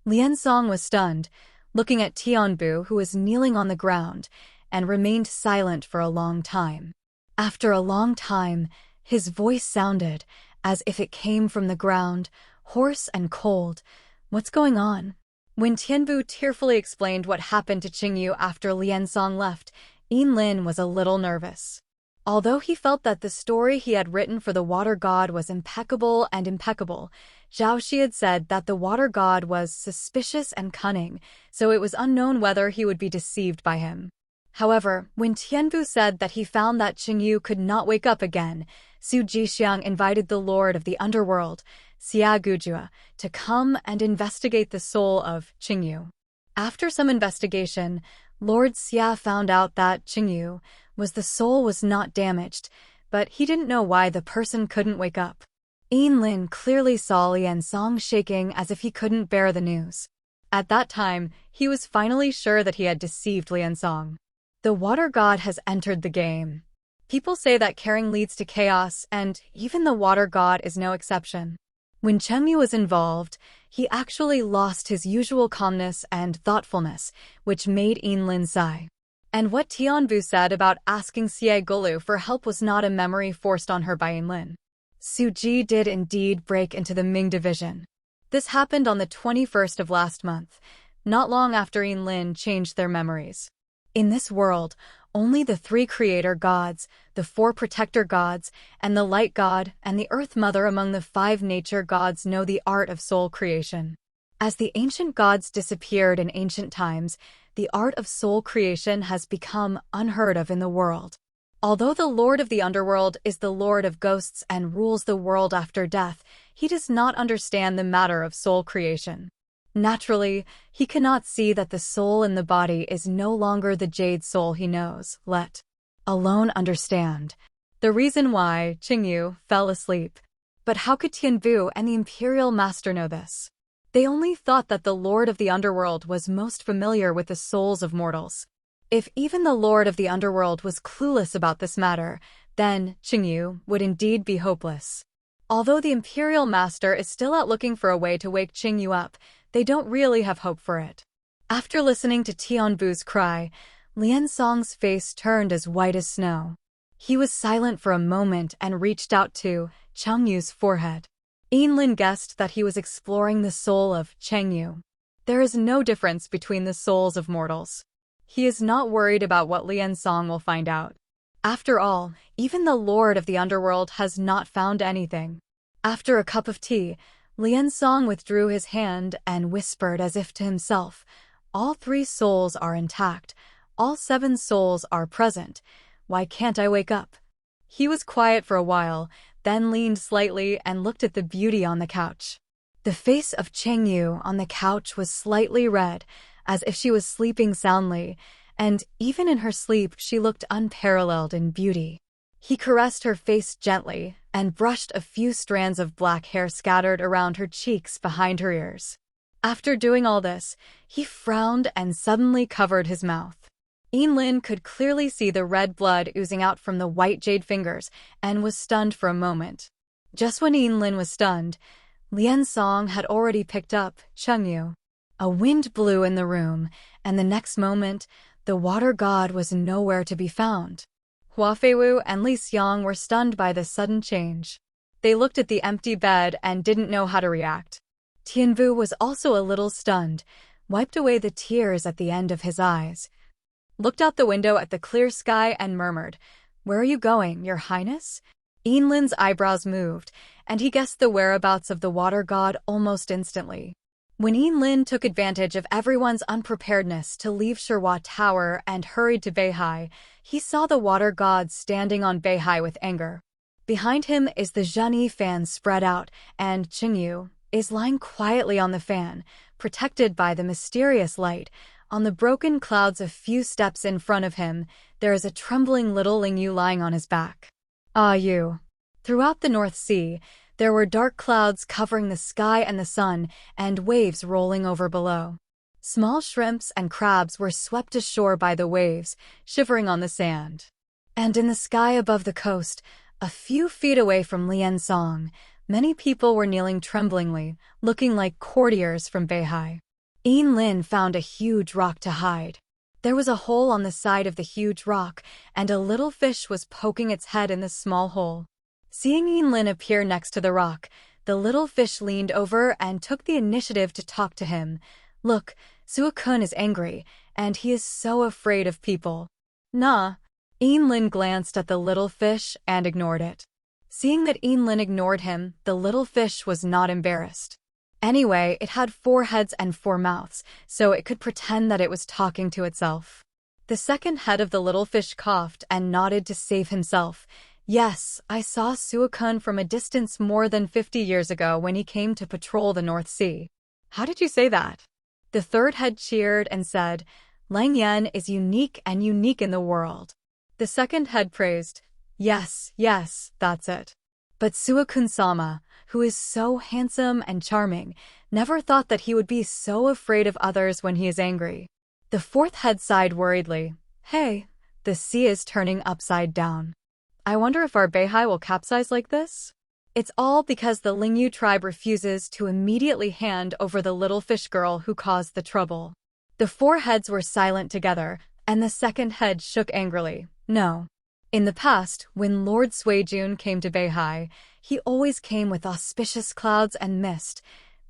Liansong was stunned, looking at Tianbu, who was kneeling on the ground, and remained silent for a long time. After a long time, his voice sounded as if it came from the ground, hoarse and cold. "What's going on?" When Tianbu tearfully explained what happened to Qingyu after Liansong left, Yinlin was a little nervous. Although he felt that the story he had written for the water god was impeccable, Zhao Shi had said that the water god was suspicious and cunning, so it was unknown whether he would be deceived by him. However, when Tianbu said that he found that Qingyu could not wake up again, Su Jixiang invited the lord of the underworld, Xia Gujua, to come and investigate the soul of Qingyu. After some investigation, Lord Xia found out that Qingyu the soul was not damaged, but he didn't know why the person couldn't wake up. Yinlin clearly saw Liansong shaking as if he couldn't bear the news. At that time, he was finally sure that he had deceived Liansong. The water god has entered the game. People say that caring leads to chaos, and even the water god is no exception. When Chengyu was involved, he actually lost his usual calmness and thoughtfulness, which made Yinlin sigh. And what Tianbu said about asking Xie Gulu for help was not a memory forced on her by Yinlin. Su Ji did indeed break into the Ming division. This happened on the 21st of last month, not long after Yinlin changed their memories. In this world, only the 3 creator gods, the 4 protector gods, and the light god and the earth mother among the 5 nature gods know the art of soul creation. As the ancient gods disappeared in ancient times, the art of soul creation has become unheard of in the world. Although the Lord of the Underworld is the Lord of Ghosts and rules the world after death, he does not understand the matter of soul creation. Naturally, he cannot see that the soul in the body is no longer the jade soul he knows, let alone understand. The reason why Qingyu fell asleep. But how could Tianvu and the Imperial Master know this? They only thought that the Lord of the Underworld was most familiar with the souls of mortals. If even the Lord of the Underworld was clueless about this matter, then Qingyu would indeed be hopeless. Although the Imperial Master is still out looking for a way to wake Qingyu up, they don't really have hope for it. After listening to Tianvu's cry, Lian Song's face turned as white as snow. He was silent for a moment and reached out to Chengyu's forehead. Yinlin guessed that he was exploring the soul of Chengyu. There is no difference between the souls of mortals. He is not worried about what Lian Song will find out. After all, even the Lord of the Underworld has not found anything. After a cup of tea, Lian Song withdrew his hand and whispered as if to himself, "All 3 souls are intact. All 7 souls are present. Why can't I wake up?" He was quiet for a while, then leaned slightly and looked at the beauty on the couch. The face of Chengyu on the couch was slightly red, as if she was sleeping soundly, and even in her sleep she looked unparalleled in beauty. He caressed her face gently and brushed a few strands of black hair scattered around her cheeks behind her ears. After doing all this, he frowned and suddenly covered his mouth. Yinlin could clearly see the red blood oozing out from the white jade fingers and was stunned for a moment. Just when Yinlin was stunned, Lian Song had already picked up Chengyu. A wind blew in the room, and the next moment, the water god was nowhere to be found. Hua Feiwu and Li Xiang were stunned by this sudden change. They looked at the empty bed and didn't know how to react. Tianvu was also a little stunned, wiped away the tears at the end of his eyes, looked out the window at the clear sky and murmured, "Where are you going, Your Highness?" Yinlin's eyebrows moved, and he guessed the whereabouts of the water god almost instantly. When Yinlin took advantage of everyone's unpreparedness to leave Shihua Tower and hurried to Beihai, he saw the water god standing on Beihai with anger. Behind him is the Zhenyi fan spread out, and Chengyu is lying quietly on the fan, protected by the mysterious light. On the broken clouds a few steps in front of him, there is a trembling little Lingyu lying on his back. Ah, you. Throughout the North Sea, there were dark clouds covering the sky and the sun, and waves rolling over below. Small shrimps and crabs were swept ashore by the waves, shivering on the sand. And in the sky above the coast, a few feet away from Lian Song, many people were kneeling tremblingly, looking like courtiers from Beihai. Yinlin found a huge rock to hide. There was a hole on the side of the huge rock, and a little fish was poking its head in the small hole. Seeing Yinlin appear next to the rock, the little fish leaned over and took the initiative to talk to him. "Look, Suokun is angry, and he is so afraid of people." "Nah." Yinlin glanced at the little fish and ignored it. Seeing that Yinlin ignored him, the little fish was not embarrassed. Anyway, it had 4 heads and 4 mouths, so it could pretend that it was talking to itself. The second head of the little fish coughed and nodded to save himself. "Yes, I saw Suokun from a distance more than 50 years ago when he came to patrol the North Sea." "How did you say that?" The third head cheered and said, "Lang Yan is unique and unique in the world." The second head praised, "Yes, yes, that's it." But Suokun-sama, who is so handsome and charming, never thought that he would be so afraid of others when he is angry. The fourth head sighed worriedly. "Hey, the sea is turning upside down. I wonder if our Beihai will capsize like this?" It's all because the Lingyu tribe refuses to immediately hand over the little fish girl who caused the trouble. The 4 heads were silent together, and the second head shook angrily. "No." In the past, when Lord Suijun came to Beihai, he always came with auspicious clouds and mist,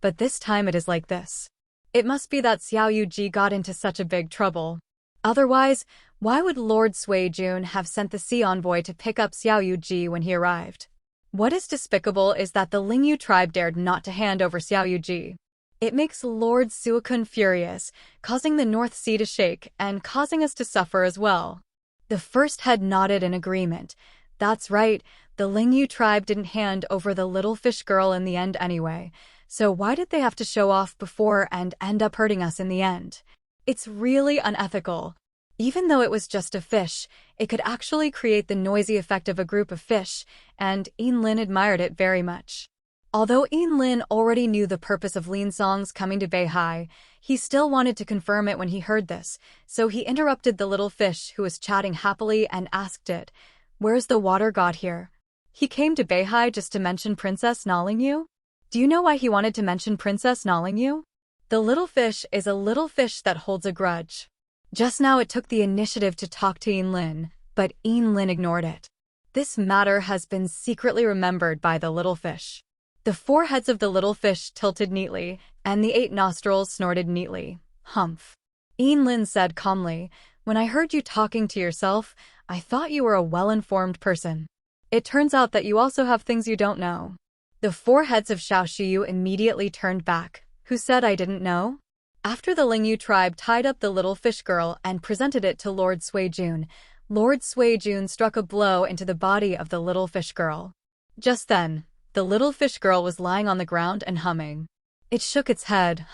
but this time it is like this. It must be that Xiao Yuji got into such a big trouble. Otherwise, why would Lord Suijun have sent the sea envoy to pick up Xiao Yuji when he arrived? What is despicable is that the Lingyu tribe dared not to hand over Xiao Yuji. It makes Lord Suokun furious, causing the North Sea to shake and causing us to suffer as well. The first head nodded in agreement. That's right, the Lingyu tribe didn't hand over the little fish girl in the end anyway, so why did they have to show off before and end up hurting us in the end? It's really unethical. Even though it was just a fish, it could actually create the noisy effect of a group of fish, and Lin admired it very much. Although Lin already knew the purpose of Liansong's coming to Beihai, he still wanted to confirm it when he heard this, so he interrupted the little fish who was chatting happily and asked it, "Where's the water god here? He came to Beihai just to mention Princess Nalingyu? Do you know why he wanted to mention Princess Nalingyu?" The little fish is a little fish that holds a grudge. Just now it took the initiative to talk to Lin, but Lin ignored it. This matter has been secretly remembered by the little fish. The 4 heads of the little fish tilted neatly, and the 8 nostrils snorted neatly. Humph. Lin said calmly, "When I heard you talking to yourself, I thought you were a well-informed person. It turns out that you also have things you don't know." The 4 heads of Xiaoshiyu immediately turned back. "Who said I didn't know?" After the Lingyu tribe tied up the little fish girl and presented it to Lord Suijun, Lord Suijun struck a blow into the body of the little fish girl. Just then, the little fish girl was lying on the ground and humming. It shook its head.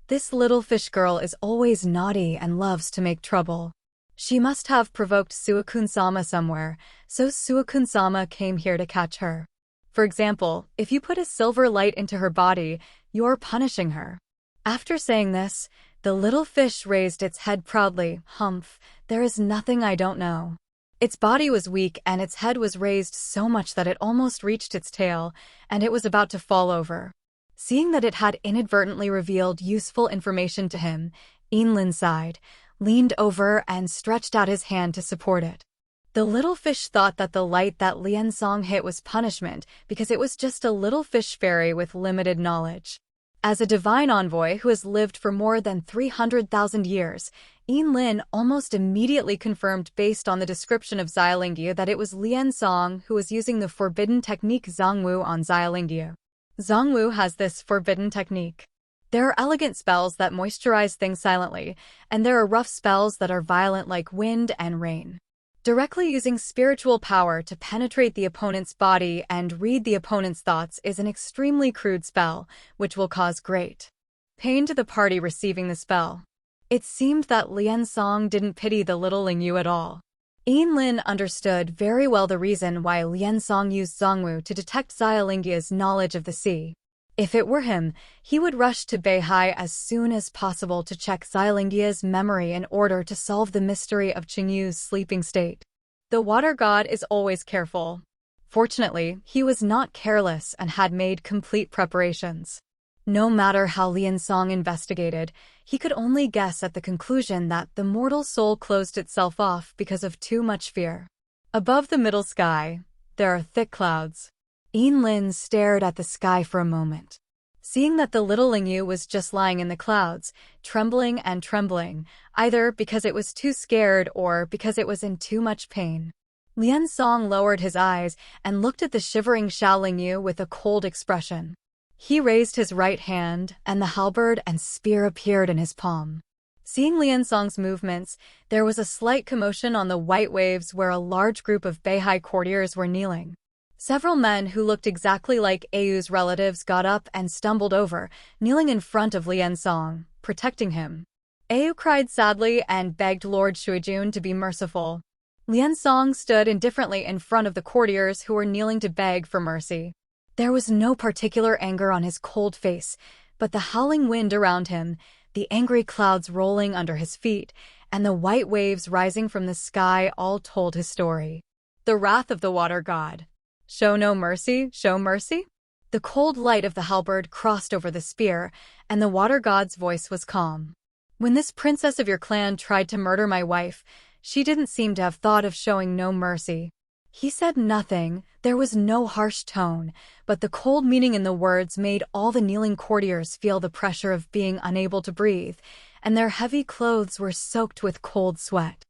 This little fish girl is always naughty and loves to make trouble. She must have provoked Suakun-sama somewhere, so Suakun-sama came here to catch her. For example, if you put a silver light into her body, you're punishing her." After saying this, the little fish raised its head proudly. "Humph, there is nothing I don't know." Its body was weak and its head was raised so much that it almost reached its tail, and it was about to fall over. Seeing that it had inadvertently revealed useful information to him, Lin sighed, leaned over and stretched out his hand to support it. The little fish thought that the light that Liansong hit was punishment because it was just a little fish fairy with limited knowledge. As a divine envoy who has lived for more than 300,000 years, Lin almost immediately confirmed based on the description of Xiaolingyu that it was Liansong who was using the forbidden technique Zhongwu on Xiaolingyu. Zhongwu has this forbidden technique. There are elegant spells that moisturize things silently, and there are rough spells that are violent like wind and rain. Directly using spiritual power to penetrate the opponent's body and read the opponent's thoughts is an extremely crude spell, which will cause great pain to the party receiving the spell. It seemed that Liansong didn't pity the little Lingyu at all. Lin understood very well the reason why Liansong used Zhongwu to detect Xiaolingyu's knowledge of the sea. If it were him, he would rush to Beihai as soon as possible to check Xiaolingyu's memory in order to solve the mystery of Qingyu's sleeping state. The water god is always careful. Fortunately, he was not careless and had made complete preparations. No matter how Liansong investigated, he could only guess at the conclusion that the mortal soul closed itself off because of too much fear. Above the middle sky, there are thick clouds. Lin stared at the sky for a moment. Seeing that the little Lingyu was just lying in the clouds, trembling and trembling, either because it was too scared or because it was in too much pain. Liansong lowered his eyes and looked at the shivering Xiaolingyu with a cold expression. He raised his right hand, and the halberd and spear appeared in his palm. Seeing Liansong's movements, there was a slight commotion on the white waves where a large group of Beihai courtiers were kneeling. Several men who looked exactly like Ayu's relatives got up and stumbled over, kneeling in front of Liansong, protecting him. Ayu cried sadly and begged Lord Suijun to be merciful. Liansong stood indifferently in front of the courtiers who were kneeling to beg for mercy. There was no particular anger on his cold face, but the howling wind around him, the angry clouds rolling under his feet, and the white waves rising from the sky all told his story. The wrath of the water god. Show no mercy, show mercy? The cold light of the halberd crossed over the spear, and the water god's voice was calm. When this princess of your clan tried to murder my wife, she didn't seem to have thought of showing no mercy. He said nothing, there was no harsh tone, but the cold meaning in the words made all the kneeling courtiers feel the pressure of being unable to breathe, and their heavy clothes were soaked with cold sweat.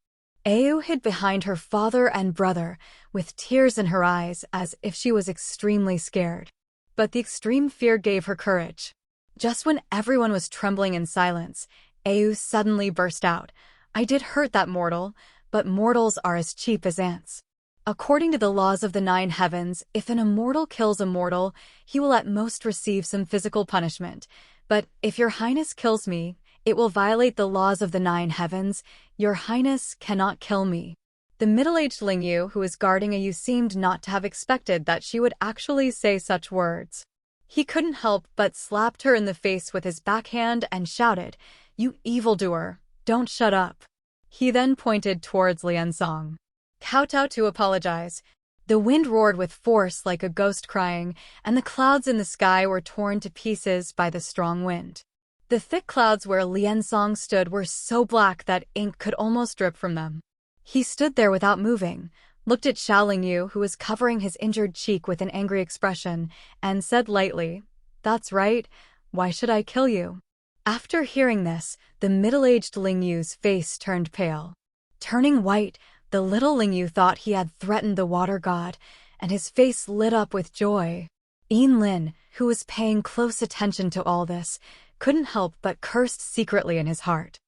Ayu hid behind her father and brother, with tears in her eyes as if she was extremely scared. But the extreme fear gave her courage. Just when everyone was trembling in silence, Ayu suddenly burst out, I did hurt that mortal, but mortals are as cheap as ants. According to the laws of the 9 heavens, if an immortal kills a mortal, he will at most receive some physical punishment. But if your highness kills me, It will violate the laws of the 9 heavens. Your Highness cannot kill me." The middle-aged Lingyu, who was guarding Yu, seemed not to have expected that she would actually say such words. He couldn't help but slapped her in the face with his backhand and shouted, "You evildoer, don't shut up." He then pointed towards Liansong. Kowtow to apologize. The wind roared with force like a ghost crying, and the clouds in the sky were torn to pieces by the strong wind. The thick clouds where Liansong stood were so black that ink could almost drip from them. He stood there without moving, looked at Lingyu, who was covering his injured cheek with an angry expression, and said lightly, "That's right, why should I kill you?" After hearing this, the middle-aged Lingyu's face turned pale. Turning white, the little Lingyu thought he had threatened the water god, and his face lit up with joy. Lin, who was paying close attention to all this, couldn't help but cursed secretly in his heart.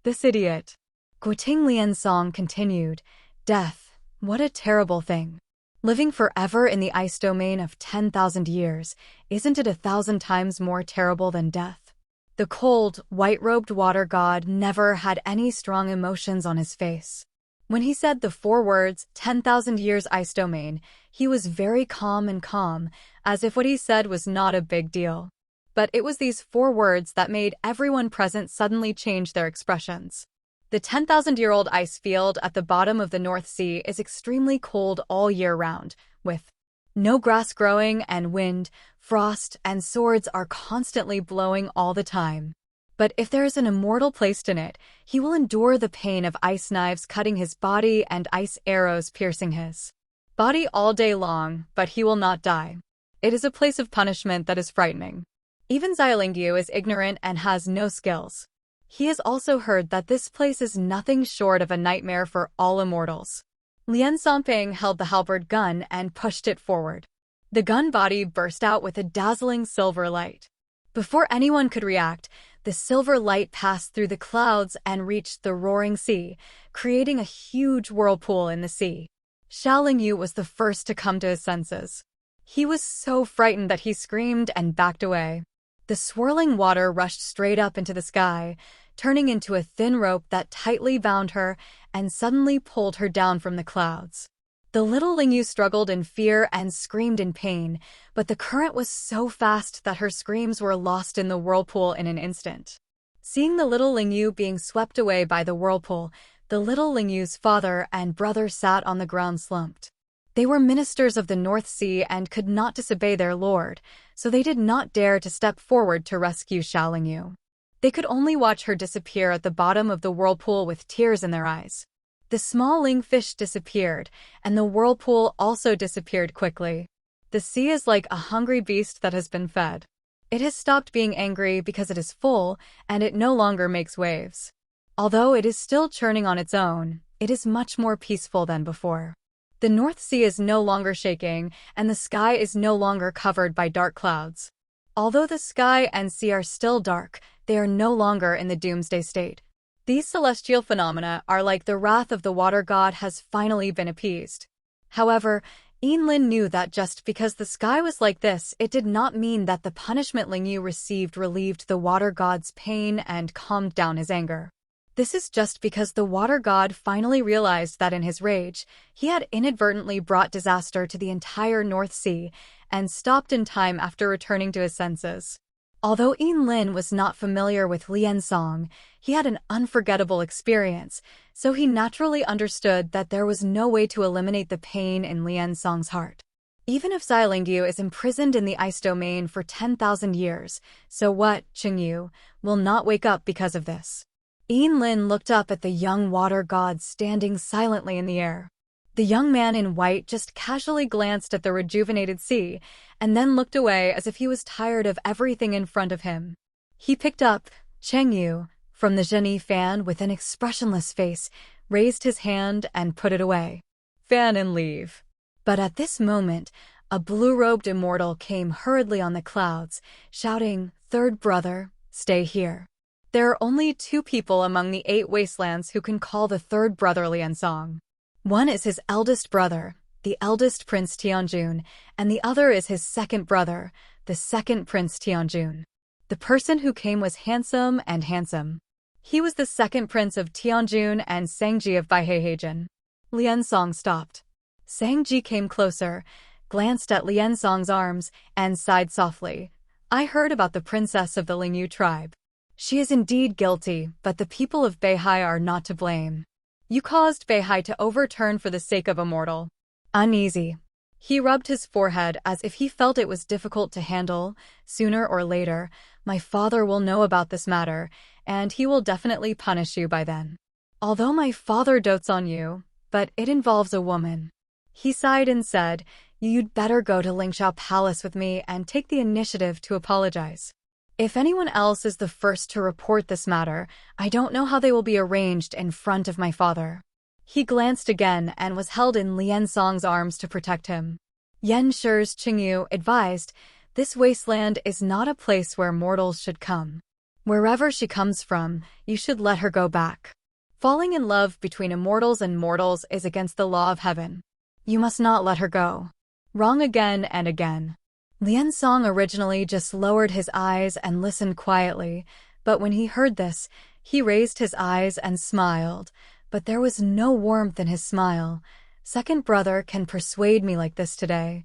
"This idiot." Guoting Liansong continued, "Death, what a terrible thing. Living forever in the ice domain of 10,000 years, isn't it 1,000 times more terrible than death?" The cold, white-robed water god never had any strong emotions on his face. When he said the 4 words, 10,000 years ice domain, he was very calm, as if what he said was not a big deal. But it was these 4 words that made everyone present suddenly change their expressions. The 10,000-year-old ice field at the bottom of the North Sea is extremely cold all year round, with no grass growing, and wind, frost, and swords are constantly blowing all the time. But if there is an immortal placed in it, he will endure the pain of ice knives cutting his body and ice arrows piercing his body all day long, but he will not die. It is a place of punishment that is frightening. Even Lingyu is ignorant and has no skills. He has also heard that this place is nothing short of a nightmare for all immortals. Lian Songping held the halberd gun and pushed it forward. The gun body burst out with a dazzling silver light. Before anyone could react, the silver light passed through the clouds and reached the roaring sea, creating a huge whirlpool in the sea. Lingyu was the first to come to his senses. He was so frightened that he screamed and backed away. The swirling water rushed straight up into the sky, turning into a thin rope that tightly bound her and suddenly pulled her down from the clouds. The little Lingyu struggled in fear and screamed in pain, but the current was so fast that her screams were lost in the whirlpool in an instant. Seeing the little Lingyu being swept away by the whirlpool, the little Lingyu's father and brother sat on the ground slumped. They were ministers of the North Sea and could not disobey their lord, so they did not dare to step forward to rescue Lingyu. They could only watch her disappear at the bottom of the whirlpool with tears in their eyes. The small ling fish disappeared, and the whirlpool also disappeared quickly. The sea is like a hungry beast that has been fed. It has stopped being angry because it is full, and it no longer makes waves. Although it is still churning on its own, it is much more peaceful than before. The North Sea is no longer shaking, and the sky is no longer covered by dark clouds. Although the sky and sea are still dark, they are no longer in the doomsday state. These celestial phenomena are like the wrath of the water god has finally been appeased. However, Lin knew that just because the sky was like this, it did not mean that the punishment Lingyu received relieved the water god's pain and calmed down his anger. This is just because the water god finally realized that in his rage, he had inadvertently brought disaster to the entire North Sea and stopped in time after returning to his senses. Although Lin was not familiar with Liansong, he had an unforgettable experience, so he naturally understood that there was no way to eliminate the pain in Liansong's heart. Even if Lingyu is imprisoned in the ice domain for 10,000 years, so what, Qingyu, will not wake up because of this. Lin looked up at the young water god standing silently in the air. The young man in white just casually glanced at the rejuvenated sea, and then looked away as if he was tired of everything in front of him. He picked up Chengyu from the genie fan with an expressionless face, raised his hand and put it away. "Fan and leave." But at this moment, a blue-robed immortal came hurriedly on the clouds, shouting, "Third brother, stay here." There are only 2 people among the 8 wastelands who can call the third brother Liansong. One is his eldest brother, the eldest Prince Tianjun, and the other is his second brother, the second Prince Tianjun. The person who came was handsome and handsome. He was the second prince of Tianjun and Sangji of Baiheijin. Liansong stopped. Sangji came closer, glanced at Liansong's arms, and sighed softly. I heard about the princess of the Lingyu tribe. She is indeed guilty, but the people of Beihai are not to blame. You caused Beihai to overturn for the sake of a mortal. Uneasy. He rubbed his forehead as if he felt it was difficult to handle. Sooner or later, my father will know about this matter, and he will definitely punish you by then. Although my father dotes on you, but it involves a woman. He sighed and said, you'd better go to Lingxiao Palace with me and take the initiative to apologize. If anyone else is the first to report this matter, I don't know how they will be arranged in front of my father. He glanced again and was held in Liansong's arms to protect him. Yan Shi's Qingyu advised, this wasteland is not a place where mortals should come. Wherever she comes from, you should let her go back. Falling in love between immortals and mortals is against the law of heaven. You must not let her go. Wrong again and again. Liansong originally just lowered his eyes and listened quietly, but when he heard this, he raised his eyes and smiled. But there was no warmth in his smile. Second brother can persuade me like this today.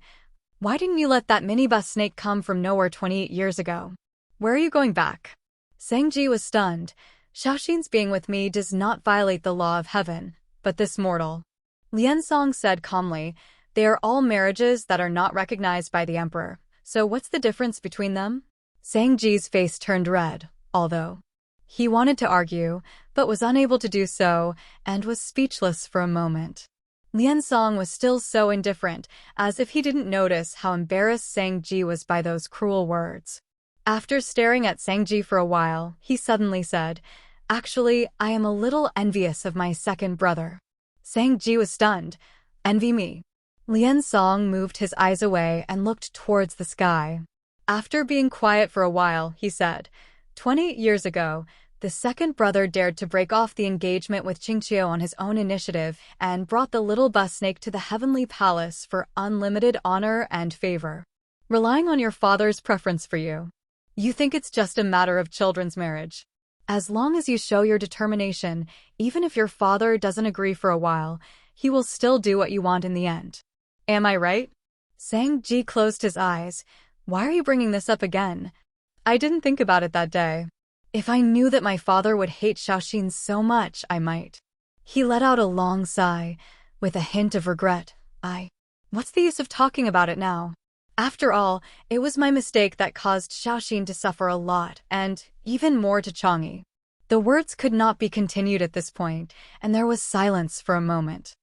Why didn't you let that minibus snake come from nowhere 28 years ago? Where are you going back? Sangji was stunned. Xiaoxin's being with me does not violate the law of heaven, but this mortal. Liansong said calmly, they are all marriages that are not recognized by the emperor, so what's the difference between them? Sangji's face turned red, although he wanted to argue, but was unable to do so, and was speechless for a moment. Liansong was still so indifferent, as if he didn't notice how embarrassed Sangji was by those cruel words. After staring at Sangji for a while, he suddenly said, actually, I am a little envious of my second brother. Sangji was stunned. Envy me? Liansong moved his eyes away and looked towards the sky. After being quiet for a while, he said, 28 years ago, the second brother dared to break off the engagement with Qingqiu on his own initiative and brought the little bus snake to the heavenly palace for unlimited honor and favor. Relying on your father's preference for you. You think it's just a matter of children's marriage. As long as you show your determination, even if your father doesn't agree for a while, he will still do what you want in the end. Am I right? Sangji closed his eyes. Why are you bringing this up again? I didn't think about it that day. If I knew that my father would hate Xiaoxin so much, I might. He let out a long sigh, with a hint of regret. What's the use of talking about it now? After all, it was my mistake that caused Xiaoxin to suffer a lot, and even more to Chang'e. The words could not be continued at this point, and there was silence for a moment.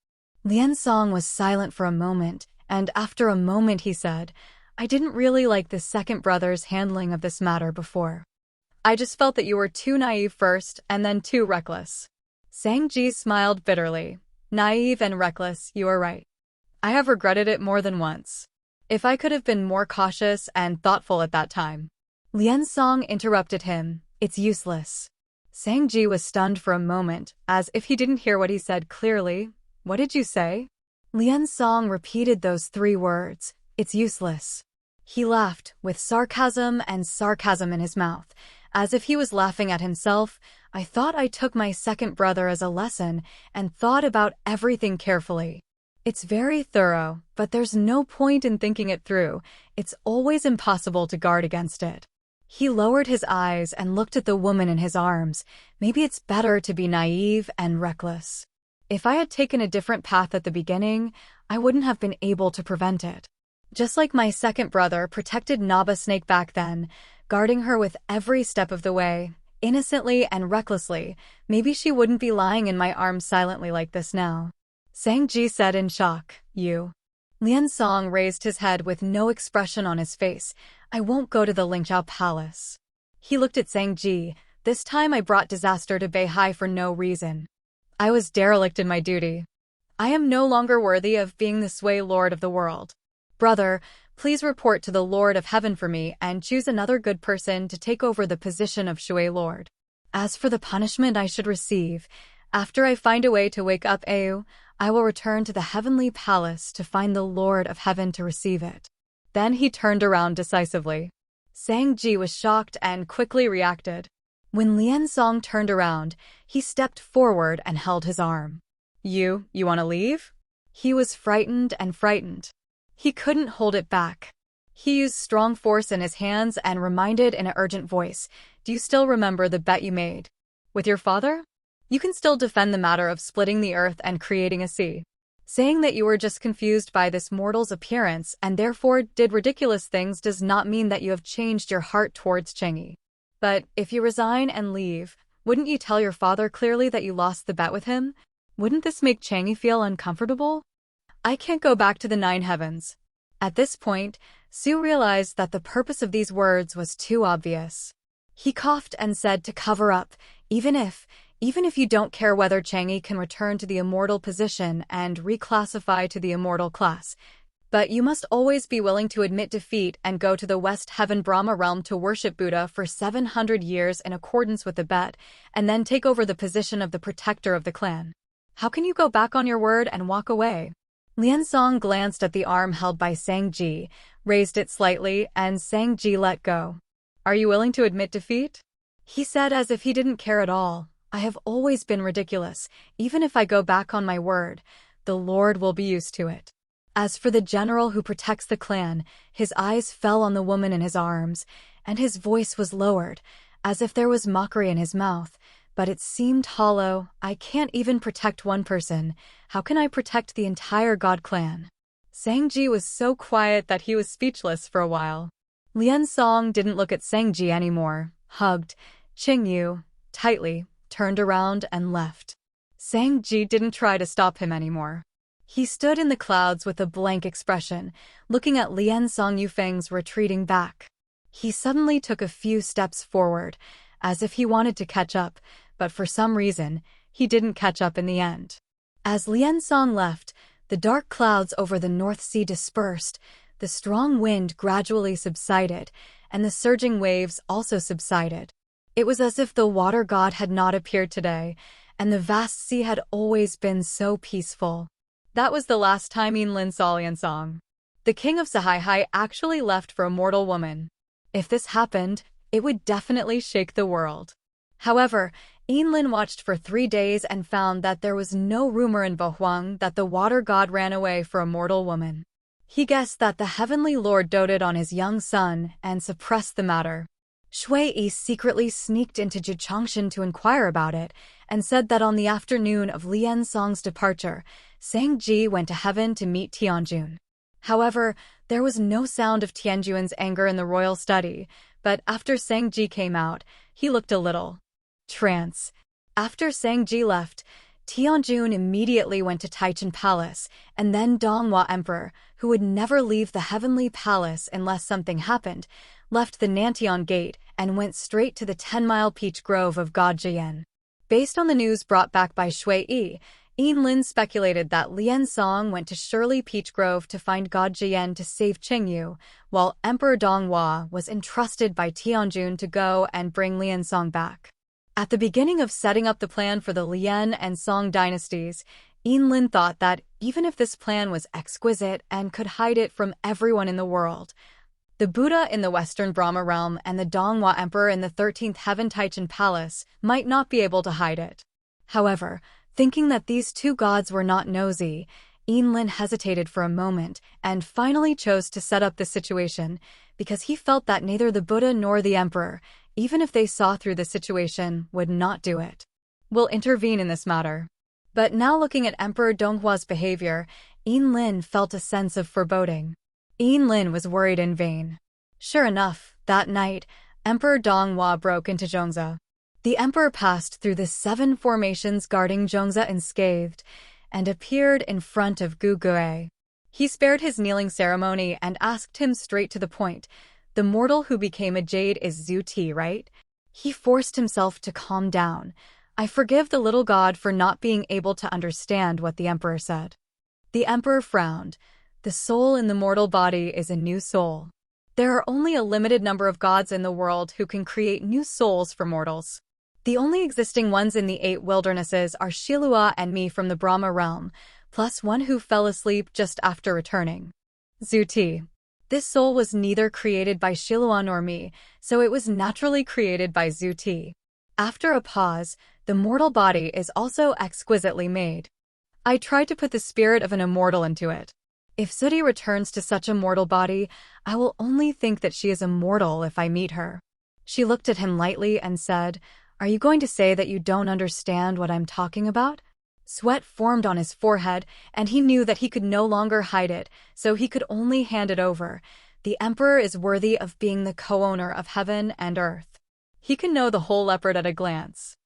Liansong was silent for a moment, and after a moment he said, I didn't really like the second brother's handling of this matter before. I just felt that you were too naive first, and then too reckless. Sangji smiled bitterly. Naive and reckless, you are right. I have regretted it more than once. If I could have been more cautious and thoughtful at that time. Liansong interrupted him. It's useless. Sangji was stunned for a moment, as if he didn't hear what he said clearly. What did you say? Liansong repeated those 3 words. It's useless. He laughed, with sarcasm in his mouth, as if he was laughing at himself. I thought I took my second brother as a lesson and thought about everything carefully. It's very thorough, but there's no point in thinking it through. It's always impossible to guard against it. He lowered his eyes and looked at the woman in his arms. Maybe it's better to be naive and reckless. If I had taken a different path at the beginning, I wouldn't have been able to prevent it. Just like my second brother protected Naba Snake back then, guarding her with every step of the way, innocently and recklessly, maybe she wouldn't be lying in my arms silently like this now. Sangji said in shock, You. Liansong raised his head with no expression on his face. I won't go to the Lingxiao Palace. He looked at Sangji. This time I brought disaster to Beihai for no reason. I was derelict in my duty. I am no longer worthy of being the Sui Lord of the world. Brother, please report to the Lord of Heaven for me and choose another good person to take over the position of Shui Lord. As for the punishment I should receive, after I find a way to wake up Au, I will return to the heavenly palace to find the Lord of Heaven to receive it. Then he turned around decisively. Tangqi was shocked and quickly reacted. When Liansong turned around, he stepped forward and held his arm. You want to leave? He was frightened and frightened. He couldn't hold it back. He used strong force in his hands and reminded in an urgent voice, "Do you still remember the bet you made? With your father? You can still defend the matter of splitting the earth and creating a sea. Saying that you were just confused by this mortal's appearance and therefore did ridiculous things does not mean that you have changed your heart towards Tangqi. But if you resign and leave, wouldn't you tell your father clearly that you lost the bet with him? Wouldn't this make Tangqi feel uncomfortable? I can't go back to the 9 heavens." At this point, Su realized that the purpose of these words was too obvious. He coughed and said to cover up, even if you don't care whether Tangqi can return to the immortal position and reclassify to the immortal class, but you must always be willing to admit defeat and go to the West Heaven Brahma realm to worship Buddha for 700 years in accordance with the bet, and then take over the position of the protector of the clan. How can you go back on your word and walk away? Liansong glanced at the arm held by Tangqi, raised it slightly, and Tangqi let go. Are you willing to admit defeat? He said as if he didn't care at all. I have always been ridiculous. Even if I go back on my word, the Lord will be used to it. As for the general who protects the clan, his eyes fell on the woman in his arms, and his voice was lowered, as if there was mockery in his mouth, but it seemed hollow. I can't even protect one person. How can I protect the entire God clan? Tangqi was so quiet that he was speechless for a while. Liansong didn't look at Tangqi anymore, hugged Qingyu tightly, turned around and left. Tangqi didn't try to stop him anymore. He stood in the clouds with a blank expression, looking at Liansong Yufeng's retreating back. He suddenly took a few steps forward, as if he wanted to catch up, but for some reason, he didn't catch up in the end. As Liansong left, the dark clouds over the North Sea dispersed, the strong wind gradually subsided, and the surging waves also subsided. It was as if the water god had not appeared today, and the vast sea had always been so peaceful. That was the last time Yinlin saw Liansong. The king of Sahaihai actually left for a mortal woman. If this happened, it would definitely shake the world. However, Yinlin watched for 3 days and found that there was no rumor in Bohuang that the water god ran away for a mortal woman. He guessed that the heavenly lord doted on his young son and suppressed the matter. Shui Yi secretly sneaked into Jichangshan to inquire about it and said that on the afternoon of Liansong's departure, Tangqi went to heaven to meet Tianjun. However, there was no sound of Tianjun's anger in the royal study, but after Tangqi came out, he looked a little trance. After Tangqi left, Tianjun immediately went to Taichung Palace, and then Donghua Emperor, who would never leave the heavenly palace unless something happened, left the Nantian Gate and went straight to the 10-mile peach grove of God Jian. Based on the news brought back by Shui Yi, Yinlin speculated that Liansong went to Shirley Peach Grove to find God Jian to save Qingyu, while Emperor Donghua was entrusted by Tianjun to go and bring Liansong back. At the beginning of setting up the plan for the Lian and Song dynasties, Yinlin thought that even if this plan was exquisite and could hide it from everyone in the world, the Buddha in the Western Brahma realm and the Donghua Emperor in the 13th Heaven Taichung Palace might not be able to hide it. However, thinking that these two gods were not nosy, Yinlin hesitated for a moment and finally chose to set up this situation because he felt that neither the Buddha nor the Emperor, even if they saw through the situation, would not do it. Will intervene in this matter. But now looking at Emperor Donghua's behavior, Yinlin felt a sense of foreboding. Yinlin was worried in vain. Sure enough, that night, Emperor Donghua broke into Zhongzi. The emperor passed through the 7 formations guarding Zhongzi unscathed and appeared in front of Gu Gui. He spared his kneeling ceremony and asked him straight to the point. The mortal who became a jade is Zhu Ti, right? He forced himself to calm down. I forgive the little god for not being able to understand what the emperor said. The emperor frowned. The soul in the mortal body is a new soul. There are only a limited number of gods in the world who can create new souls for mortals. The only existing ones in the 8 wildernesses are Shilua and me from the Brahma realm, plus one who fell asleep just after returning. Zhu Ti. This soul was neither created by Xiluan nor me, so it was naturally created by Zhu Ti. After a pause, the mortal body is also exquisitely made. I tried to put the spirit of an immortal into it. If Zudi returns to such a mortal body, I will only think that she is immortal if I meet her. She looked at him lightly and said, "Are you going to say that you don't understand what I'm talking about?" Sweat formed on his forehead, and he knew that he could no longer hide it, so he could only hand it over. The Emperor is worthy of being the co-owner of heaven and earth. He can know the whole leopard at a glance.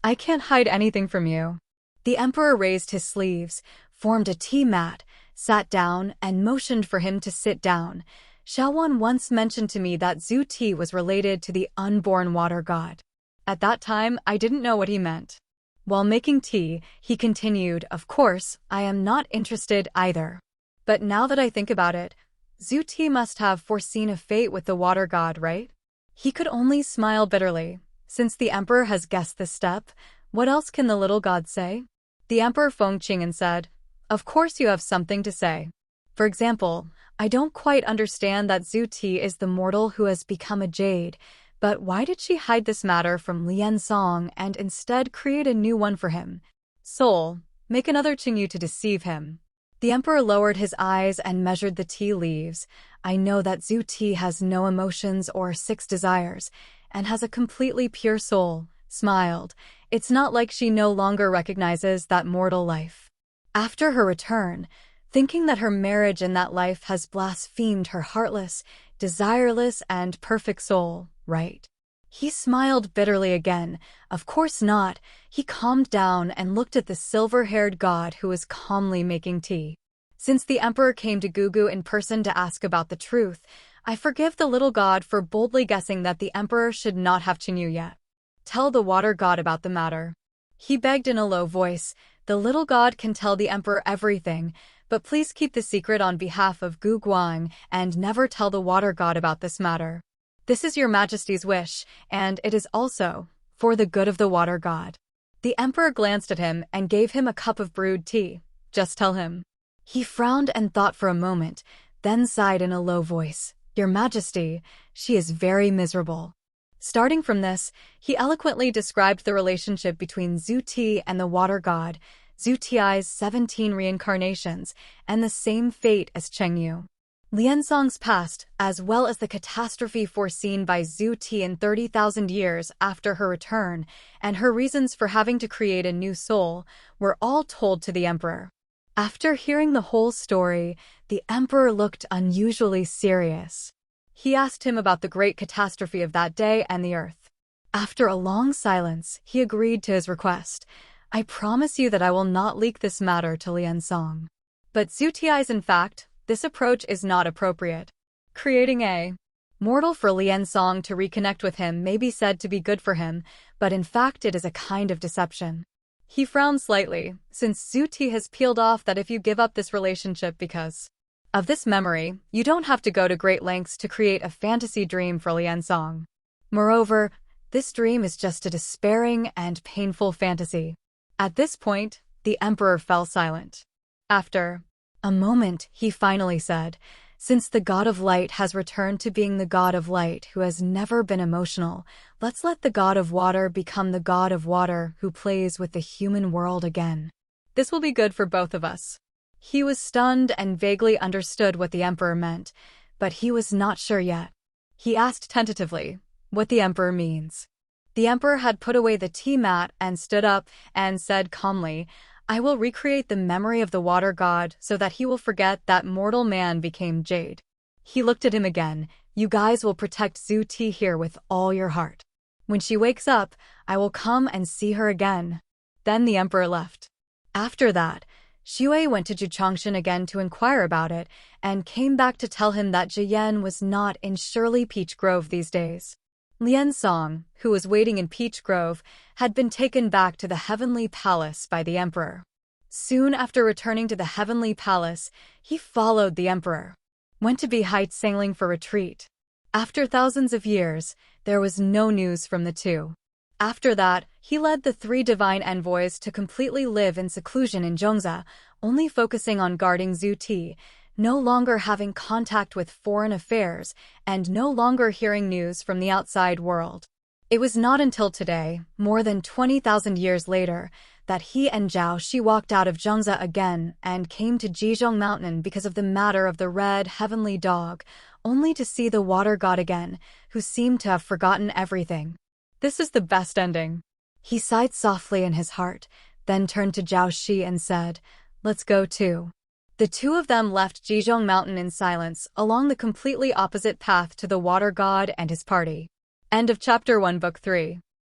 I can't hide anything from you. The Emperor raised his sleeves, formed a tea mat, sat down, and motioned for him to sit down. Xiaowan once mentioned to me that Zhu Ti was related to the unborn water god. At that time, I didn't know what he meant. While making tea, he continued, "Of course, I am not interested either. But now that I think about it, Zhu Ti must have foreseen a fate with the water god, right?" He could only smile bitterly. Since the Emperor has guessed this step, what else can the little god say? The Emperor Fengqing and said, "Of course you have something to say. For example, I don't quite understand that Zhu Ti is the mortal who has become a jade, but why did she hide this matter from Lian Song and instead create a new one for him? Soul, make another Qingyu to deceive him." The Emperor lowered his eyes and measured the tea leaves. "I know that Zhu Ti has no emotions or 6 desires, and has a completely pure soul," smiled. "It's not like she no longer recognizes that mortal life. After her return, thinking that her marriage in that life has blasphemed her heartless, desireless, and perfect soul, right?" He smiled bitterly again. "Of course not." He calmed down and looked at the silver-haired god who was calmly making tea. "Since the Emperor came to Gugu in person to ask about the truth, I forgive the little god for boldly guessing that the Emperor should not have Qingyu yet. Tell the water god about the matter." He begged in a low voice. "The little god can tell the Emperor everything, but please keep the secret on behalf of Gu Guang and never tell the water god about this matter. This is your Majesty's wish, and it is also for the good of the water god." The Emperor glanced at him and gave him a cup of brewed tea. "Just tell him." He frowned and thought for a moment, then sighed in a low voice. "Your Majesty, she is very miserable." Starting from this, he eloquently described the relationship between Zhu Ti and the water god, Zhu Ti's 17 reincarnations, and the same fate as Chengyu. Liansong's past, as well as the catastrophe foreseen by Zhu Ti in 30,000 years after her return, and her reasons for having to create a new soul, were all told to the Emperor. After hearing the whole story, the Emperor looked unusually serious. He asked him about the great catastrophe of that day and the earth. After a long silence, he agreed to his request. "I promise you that I will not leak this matter to Liansong. But Zhu Ti's in fact, this approach is not appropriate. Creating a mortal for Liansong to reconnect with him may be said to be good for him, but in fact it is a kind of deception." He frowned slightly, since Zhu Ti has peeled off that if you give up this relationship because of this memory, you don't have to go to great lengths to create a fantasy dream for Liansong. Moreover, this dream is just a despairing and painful fantasy. At this point, the Emperor fell silent. After a moment, he finally said, "Since the God of Light has returned to being the God of Light who has never been emotional, let's let the God of Water become the God of Water who plays with the human world again. This will be good for both of us." He was stunned and vaguely understood what the Emperor meant, but he was not sure yet. He asked tentatively what the Emperor means. The Emperor had put away the tea mat and stood up and said calmly, "I will recreate the memory of the water god so that he will forget that mortal man became jade." He looked at him again. "You guys will protect Zhu Ti here with all your heart. When she wakes up, I will come and see her again." Then the Emperor left. After that, Xue went to Juchangshan again to inquire about it, and came back to tell him that Jiyan was not in Shirley Peach Grove these days. Lian Song, who was waiting in Peach Grove, had been taken back to the Heavenly Palace by the Emperor. Soon after returning to the Heavenly Palace, he followed the Emperor, went to Beihai sailing for retreat. After thousands of years, there was no news from the two. After that, he led the 3 divine envoys to completely live in seclusion in Zhongza, only focusing on guarding Zhu Ti. no longer having contact with foreign affairs and no longer hearing news from the outside world. It was not until today, more than 20,000 years later, that he and Zhao Shi walked out of Zhengze again and came to Jizhong Mountain because of the matter of the red heavenly dog, only to see the water god again, who seemed to have forgotten everything. This is the best ending. He sighed softly in his heart, then turned to Zhao Shi and said, "Let's go too." The two of them left Jizhong Mountain in silence, along the completely opposite path to the water god and his party. End of Chapter 1, Book 3.